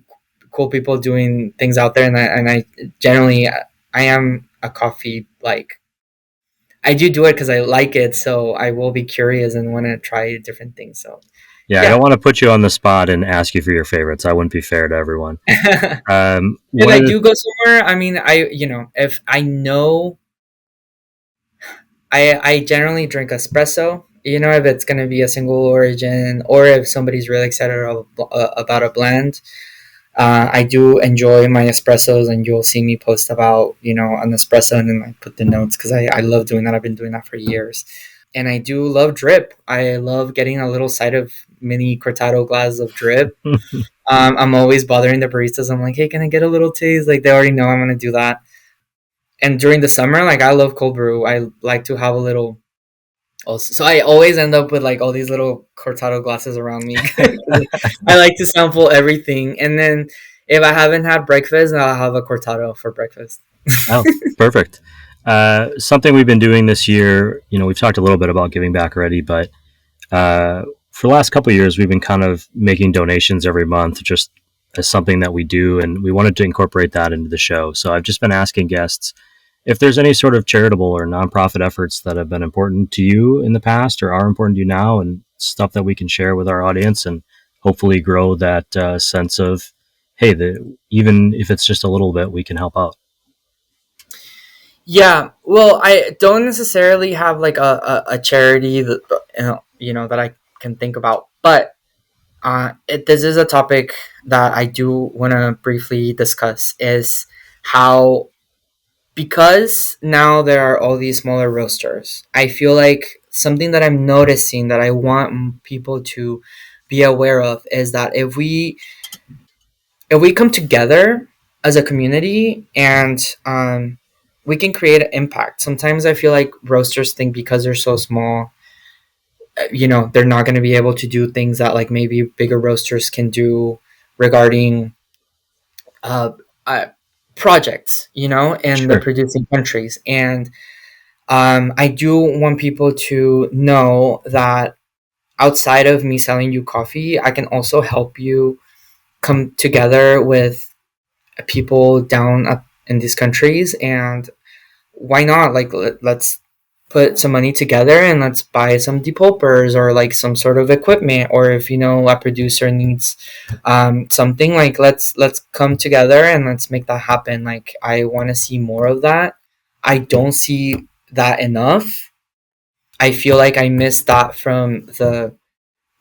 cool people doing things out there, and I generally I am a coffee like, I do it because I like it, so I will be curious and want to try different things. So Yeah, I don't yeah. want to put you on the spot and ask you for your favorites. I wouldn't be fair to everyone. If One I of the do go somewhere, I mean, if I know, I generally drink espresso. If it's gonna be a single origin, or if somebody's really excited about a blend, I do enjoy my espressos, and you'll see me post about an espresso, and then I put the notes because I love doing that. I've been doing that for years, and I do love drip. I love getting a little side of mini cortado glass of drip. I'm always bothering the baristas. I'm like, hey, can I get a little taste? Like they already know I'm gonna do that. And during the summer, like I love cold brew. I like to have a little. Also, so I always end up with like all these little cortado glasses around me. I like to sample everything, and then if I haven't had breakfast, I'll have a cortado for breakfast. Oh, perfect. Something we've been doing this year, we've talked a little bit about giving back already, but for the last couple of years, we've been kind of making donations every month, just as something that we do, and we wanted to incorporate that into the show. So I've just been asking guests if there's any sort of charitable or nonprofit efforts that have been important to you in the past or are important to you now, and stuff that we can share with our audience and hopefully grow that sense of, hey, even if it's just a little bit, we can help out. Yeah, well, I don't necessarily have like a charity that that I can think about, but this is a topic that I do want to briefly discuss. Is how, because now there are all these smaller roasters, I feel like something that I'm noticing that I want people to be aware of is that if we come together as a community, and we can create an impact. Sometimes I feel like roasters think because they're so small, they're not going to be able to do things that like maybe bigger roasters can do regarding uh, uh, projects, in the Sure. producing countries. And I do want people to know that outside of me selling you coffee, I can also help you come together with people down up in these countries. And why not, like, let's put some money together and let's buy some depulpers or like some sort of equipment. Or if a producer needs something, like let's come together and let's make that happen. Like I want to see more of that. I don't see that enough. I feel like I missed that from the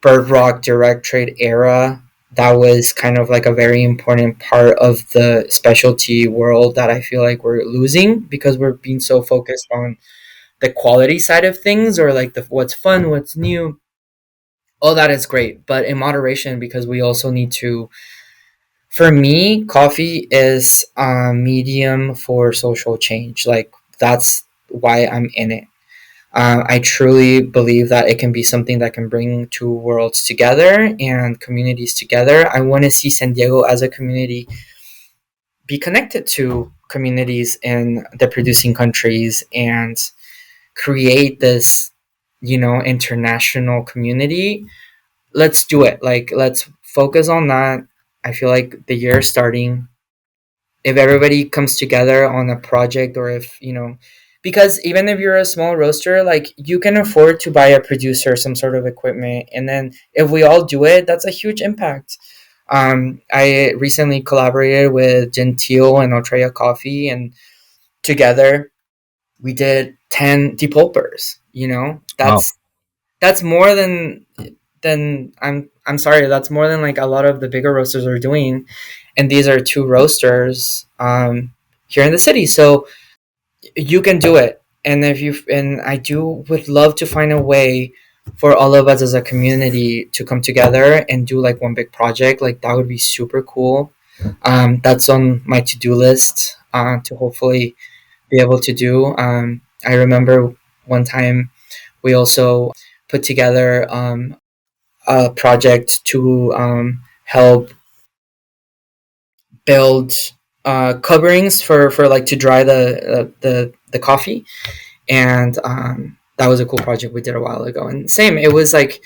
Bird Rock direct trade era. That was kind of like a very important part of the specialty world that I feel like we're losing because we're being so focused on the quality side of things, or like the what's fun, what's new. All that is great, but in moderation, because we also need to. For me, coffee is a medium for social change. Like that's why I'm in it. I truly believe that it can be something that can bring two worlds together and communities together. I want to see San Diego as a community be connected to communities in the producing countries and create this, international community. Let's do it. Like, let's focus on that. I feel like the year is starting. If everybody comes together on a project, or if because even if you're a small roaster, like you can afford to buy a producer some sort of equipment, and then if we all do it, that's a huge impact. I recently collaborated with Gentile and Ultra Coffee, and together we did 10 depulpers. Wow. That's more than I'm sorry, that's more than like a lot of the bigger roasters are doing, and these are two roasters here in the city. So you can do it. And if you and I do would love to find a way for all of us as a community to come together and do like one big project. Like that would be super cool. That's on my to-do list to hopefully be able to do. I remember one time we also put together a project to help build coverings for like to dry the coffee. And that was a cool project we did a while ago. And same, it was like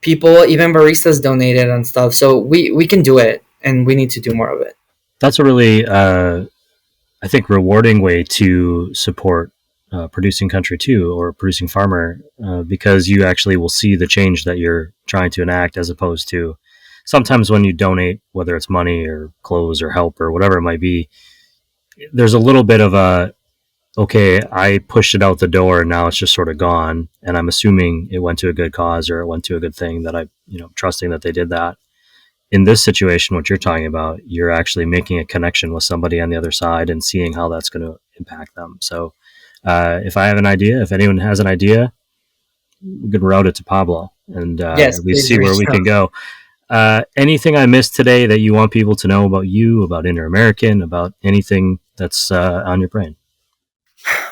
people, even baristas, donated and stuff. So we can do it, and we need to do more of it. That's a really, I think, rewarding way to support producing country too, or producing farmer, because you actually will see the change that you're trying to enact, as opposed to sometimes when you donate, whether it's money or clothes or help or whatever it might be, there's a little bit of a, okay, I pushed it out the door and now it's just sort of gone. And I'm assuming it went to a good cause or it went to a good thing that trusting that they did that. in this situation, what you're talking about, you're actually making a connection with somebody on the other side and seeing how that's going to impact them. So if I have an idea, if anyone has an idea, we can route it to Pablo and Yes, at least please see where reach we out. can go. Anything I missed today that you want people to know about you, about InterAmerican, about anything that's on your brain?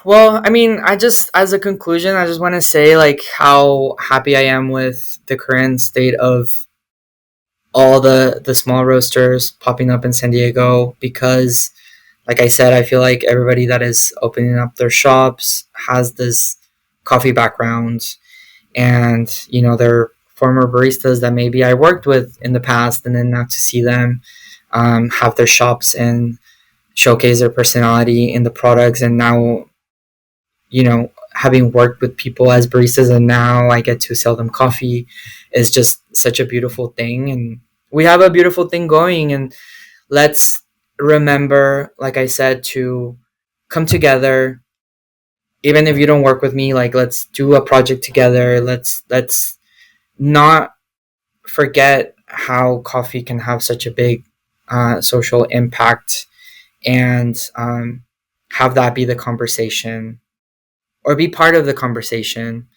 Well, I mean, I just, as a conclusion, I just want to say like how happy I am with the current state of all the small roasters popping up in San Diego because, like I said, I feel like everybody that is opening up their shops has this coffee background, and they're former baristas that maybe I worked with in the past, and then now to see them have their shops and showcase their personality in the products, and now having worked with people as baristas and now I get to sell them coffee is just such a beautiful thing. And we have a beautiful thing going. And let's remember, like I said, to come together. Even if you don't work with me, like let's do a project together. Let's not forget how coffee can have such a big social impact, and have that be the conversation or be part of the conversation.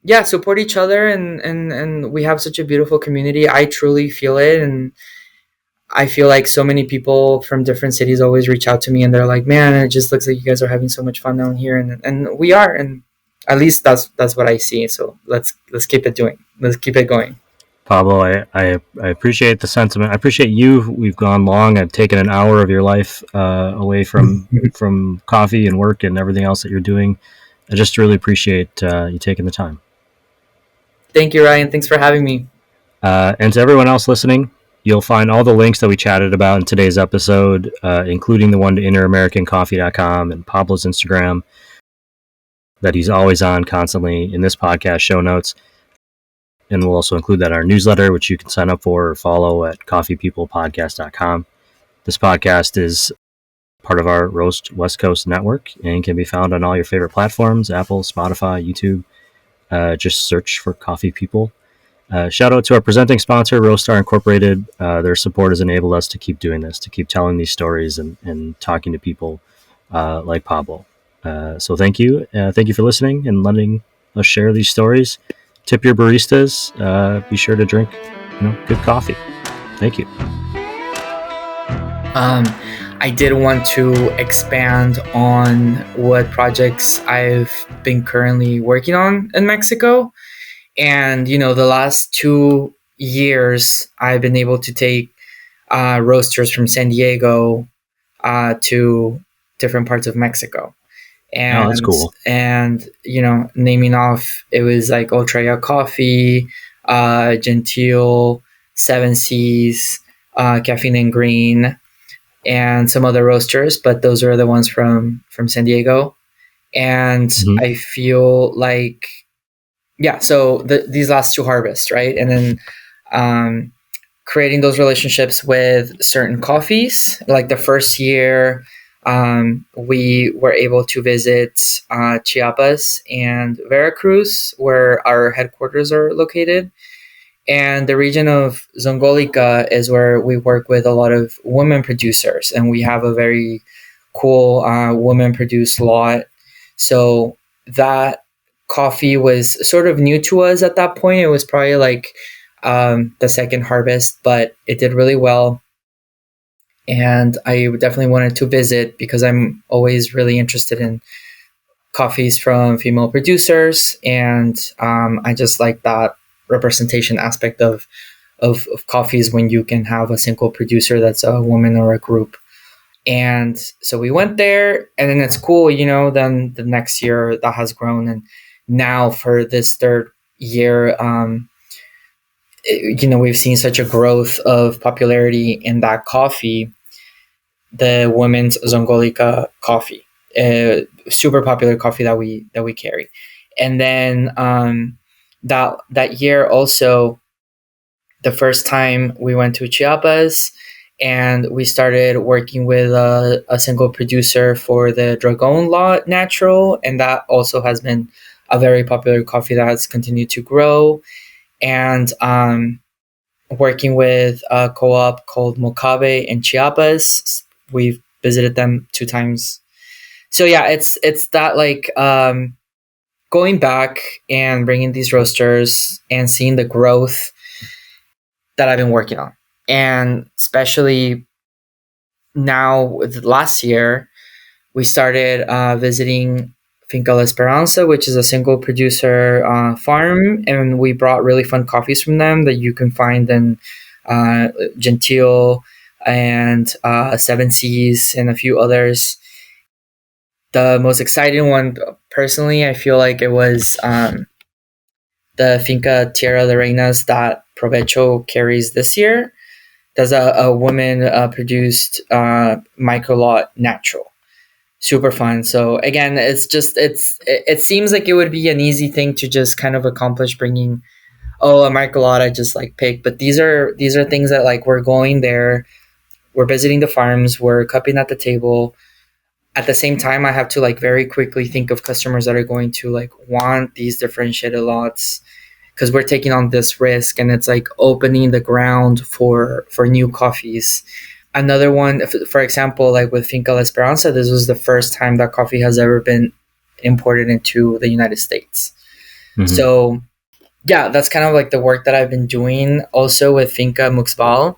Yeah, support each other, and we have such a beautiful community. I truly feel it, and I feel like so many people from different cities always reach out to me and they're like, man, it just looks like you guys are having so much fun down here, and we are, and at least that's what I see. So let's keep it doing. Let's keep it going. Pablo, I appreciate the sentiment. I appreciate you. We've gone long. I've taken an hour of your life away from coffee and work and everything else that you're doing. I just really appreciate you taking the time. Thank you, Ryan. Thanks for having me. And to everyone else listening, you'll find all the links that we chatted about in today's episode, including the one to interamericancoffee.com and Pablo's Instagram that he's always on constantly in this podcast show notes. And we'll also include that in our newsletter, which you can sign up for or follow at coffeepeoplepodcast.com. This podcast is part of our Roast West Coast network and can be found on all your favorite platforms, Apple, Spotify, YouTube. Just search for Coffee People. Shout out to our presenting sponsor, Roastar Incorporated. Their support has enabled us to keep doing this, to keep telling these stories and talking to people like Pablo. So thank you. Thank you for listening and letting us share these stories. Tip your baristas. Be sure to drink, good coffee. Thank you. I did want to expand on what projects I've been currently working on in Mexico. And, the last 2 years, I've been able to take roasters from San Diego to different parts of Mexico. Oh, that's cool. And naming off, it was like Ultra Coffee, Gentile, Seven Seas, Caffeine and Green, and some other roasters, but those are the ones from San Diego. And I feel like, yeah, so these last two harvests, right? And then creating those relationships with certain coffees. Like the first year, we were able to visit Chiapas and Veracruz, where our headquarters are located. And the region of Zongolica is where we work with a lot of women producers, and we have a very cool women produced lot. So that coffee was sort of new to us at that point. It was probably like the second harvest, but it did really well. And I definitely wanted to visit because I'm always really interested in coffees from female producers, and I just like that representation aspect of coffees when you can have a single producer that's a woman or a group. And so we went there, and then it's cool, then the next year that has grown, and now for this third year, we've seen such a growth of popularity in that coffee, the women's Zongolica coffee, super popular coffee that we carry. And then that year also, the first time we went to Chiapas, and we started working with a single producer for the Dragon Lot Natural, and that also has been a very popular coffee that has continued to grow. And working with a co-op called Mocabe in Chiapas. We've visited them 2 times. So yeah, it's that like going back and bringing these roasters and seeing the growth that I've been working on, and especially now with last year we started visiting Finca La Esperanza, which is a single producer farm, and we brought really fun coffees from them that you can find in Gentile and Seven Seas and a few others. The most exciting one, personally, I feel like it was the Finca Tierra de Reinas that Provecho carries this year. There's a woman produced micro lot natural, super fun. So again, it seems like it would be an easy thing to just kind of accomplish, bringing a micro lot I just like pick. But these are things that like we're going there, we're visiting the farms, we're cupping at the table. At the same time, I have to like very quickly think of customers that are going to like want these differentiated lots, because we're taking on this risk, and it's like opening the ground for new coffees. Another one, for example, like with Finca La Esperanza, this was the first time that coffee has ever been imported into the United States. Mm-hmm. So yeah, that's kind of like the work that I've been doing. Also with Finca Muxbal,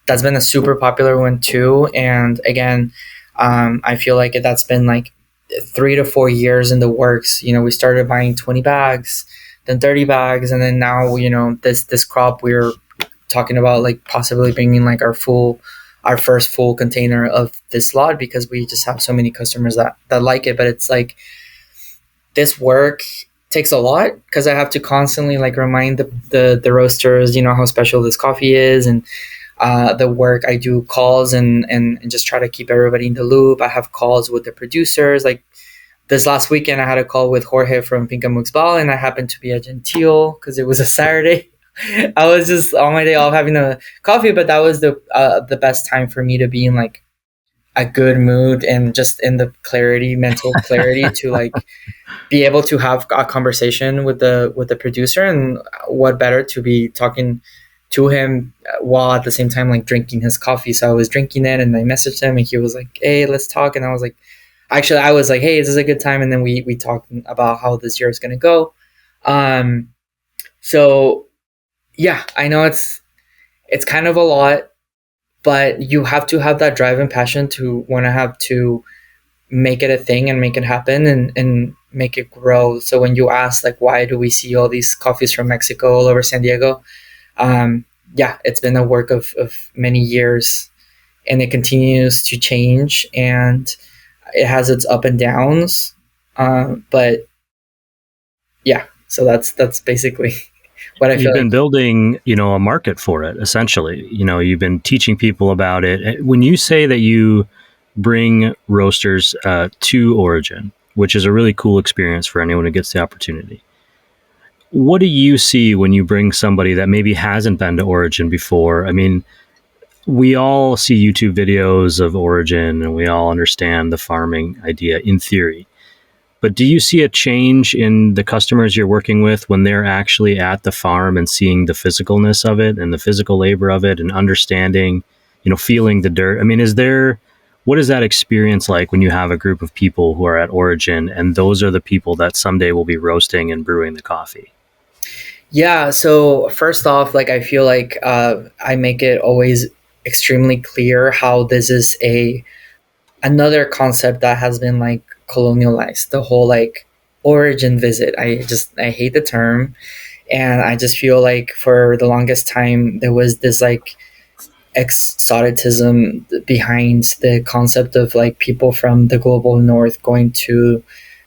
that's been a super popular one too. And again, I feel like that's been like 3 to 4 years in the works. We started buying 20 bags, then 30 bags, and then now this crop we're talking about like possibly bringing like our first full container of this lot, because we just have so many customers that like it. But it's like this work takes a lot, because I have to constantly like remind the roasters how special this coffee is, and the work I do calls and just try to keep everybody in the loop. I have calls with the producers. Like this last weekend, I had a call with Jorge from Finca Muxbal, and I happened to be at Gentile because it was a Saturday. I was just on my day off having a coffee, but that was the best time for me to be in like a good mood and just in the mental clarity to like be able to have a conversation with the producer. And what better to be talking to him while at the same time like drinking his coffee. So I was drinking it, and I messaged him, and he was like, "Hey, let's talk." And I was like, "Hey, is this a good time?" And then we talked about how this year is going to go. So yeah, I know it's kind of a lot, but you have to have that drive and passion to want to have to make it a thing and make it happen, and make it grow. So when you ask like, why do we see all these coffees from Mexico all over San Diego? Yeah, it's been a work of many years, and it continues to change, and it has its up and downs. But yeah, so that's basically what I feel You've been like. building, a market for it, essentially. You've been teaching people about it. When you say that you bring roasters to Origin, which is a really cool experience for anyone who gets the opportunity, what do you see when you bring somebody that maybe hasn't been to Origin before? I mean, we all see YouTube videos of Origin, and we all understand the farming idea in theory. But do you see a change in the customers you're working with when they're actually at the farm and seeing the physicalness of it and the physical labor of it and understanding, feeling the dirt? I mean, what is that experience like when you have a group of people who are at Origin, and those are the people that someday will be roasting and brewing the coffee? Yeah, so first off, like I feel like I make it always extremely clear how this is another concept that has been like colonialized. The whole like origin visit. I hate the term, and I just feel like for the longest time there was this like exoticism behind the concept of like people from the global north going to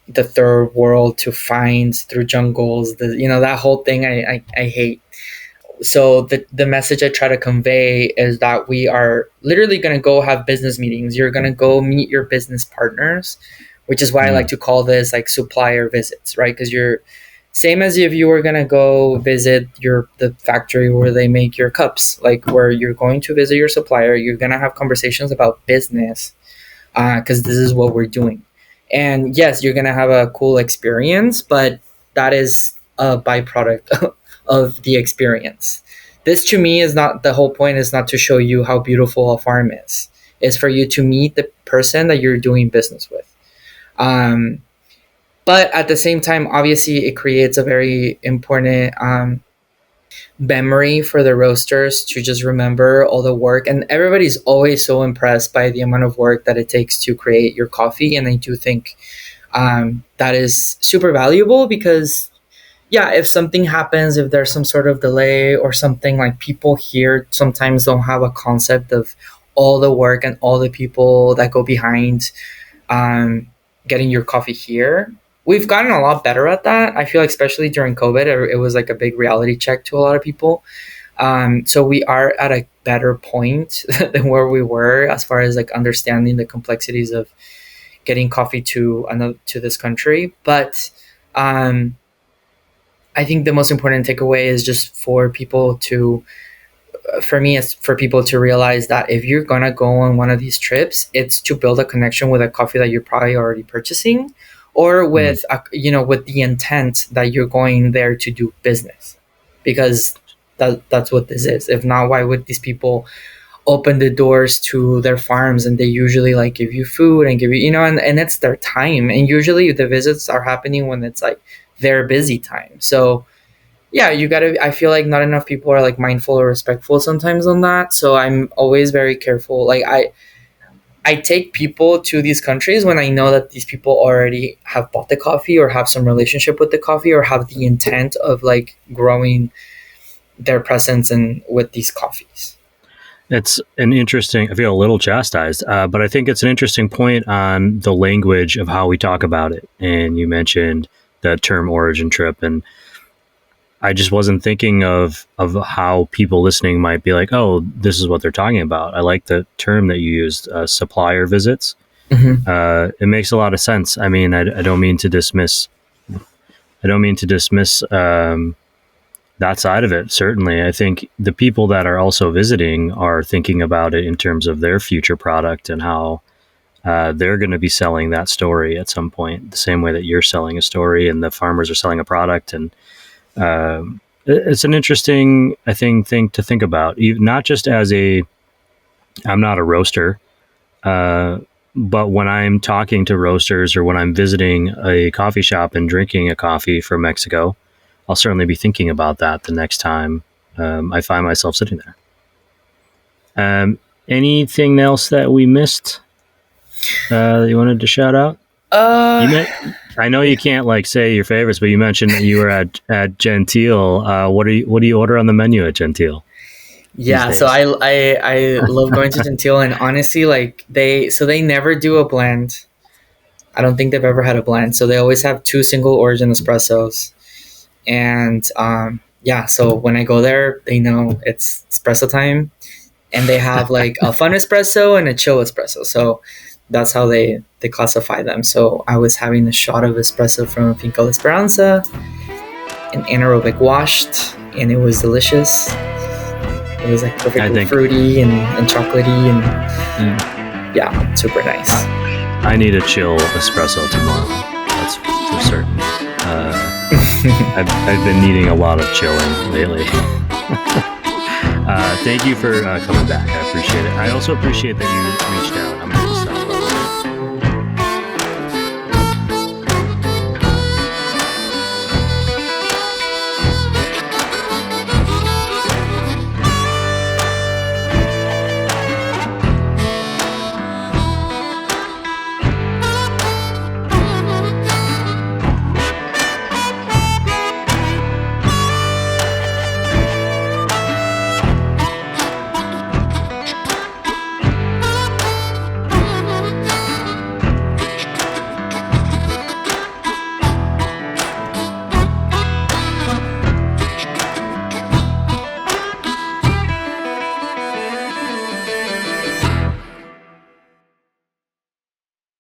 the third world to find through jungles, that whole thing I hate. So the message I try to convey is that we are literally going to go have business meetings. You're going to go meet your business partners, which is why I like to call this like supplier visits, right? Because you're same as if you were going to go visit the factory where they make your cups, like where you're going to visit your supplier. You're going to have conversations about business, because this is what we're doing. And yes, you're going to have a cool experience, but that is a byproduct of the experience. this to me is not the whole point, is not to show you how beautiful a farm is. It's for you to meet the person that you're doing business with. Um, but at the same time, obviously, it creates a very important memory for the roasters to just remember all the work. And everybody's always so impressed by the amount of work that it takes to create your coffee. And I do think that is super valuable because, yeah, if something happens, if there's some sort of delay or something, like people here sometimes don't have a concept of all the work and all the people that go behind um, getting your coffee here. We've gotten a lot better at that. I feel like, especially during COVID, it was like a big reality check to a lot of people. So we are at a better point than where we were as far as like understanding the complexities of getting coffee to this country. But I think the most important takeaway is just for me, it's for people to realize that if you're gonna go on one of these trips, it's to build a connection with a coffee that you're probably already purchasing, or with with the intent that you're going there to do business, because that's what this is. If not, why would these people open the doors to their farms, and they usually like give you food and give you, and it's their time, and usually the visits are happening when it's like their busy time. So yeah, you gotta, I feel like not enough people are like mindful or respectful sometimes on that. So I'm always very careful. Like I take people to these countries when I know that these people already have bought the coffee or have some relationship with the coffee or have the intent of like growing their presence and with these coffees. It's an interesting, I feel a little chastised, but I think it's an interesting point on the language of how we talk about it. And you mentioned the term origin trip, and I just wasn't thinking of how people listening might be like, oh, this is what they're talking about. I like the term that you used, supplier visits. Mm-hmm. It makes a lot of sense. I mean, I don't mean to dismiss that side of it. Certainly, I think the people that are also visiting are thinking about it in terms of their future product and how they're going to be selling that story at some point, the same way that you're selling a story and the farmers are selling a product. And it's an interesting, I think, thing to think about. Not just as I'm not a roaster, but when I'm talking to roasters or when I'm visiting a coffee shop and drinking a coffee from Mexico, I'll certainly be thinking about that the next time I find myself sitting there. Anything else that we missed that you wanted to shout out? I know you can't like say your favorites, but you mentioned that you were at Gentile. What do you order on the menu at Gentile? Yeah, so I love going to Gentile, and honestly, like they never do a blend. I don't think they've ever had a blend, so they always have 2 single origin espressos. And yeah, so when I go there, they know it's espresso time, and they have like a fun espresso and a chill espresso. So that's how they classify them. So I was having a shot of espresso from Finca La Esperanza, an anaerobic washed, and it was delicious. It was like perfectly fruity and chocolatey, and yeah, super nice. I need a chill espresso tomorrow. That's for certain. I've been needing a lot of chilling lately. Thank you for coming back. I appreciate it. I also appreciate that you reached out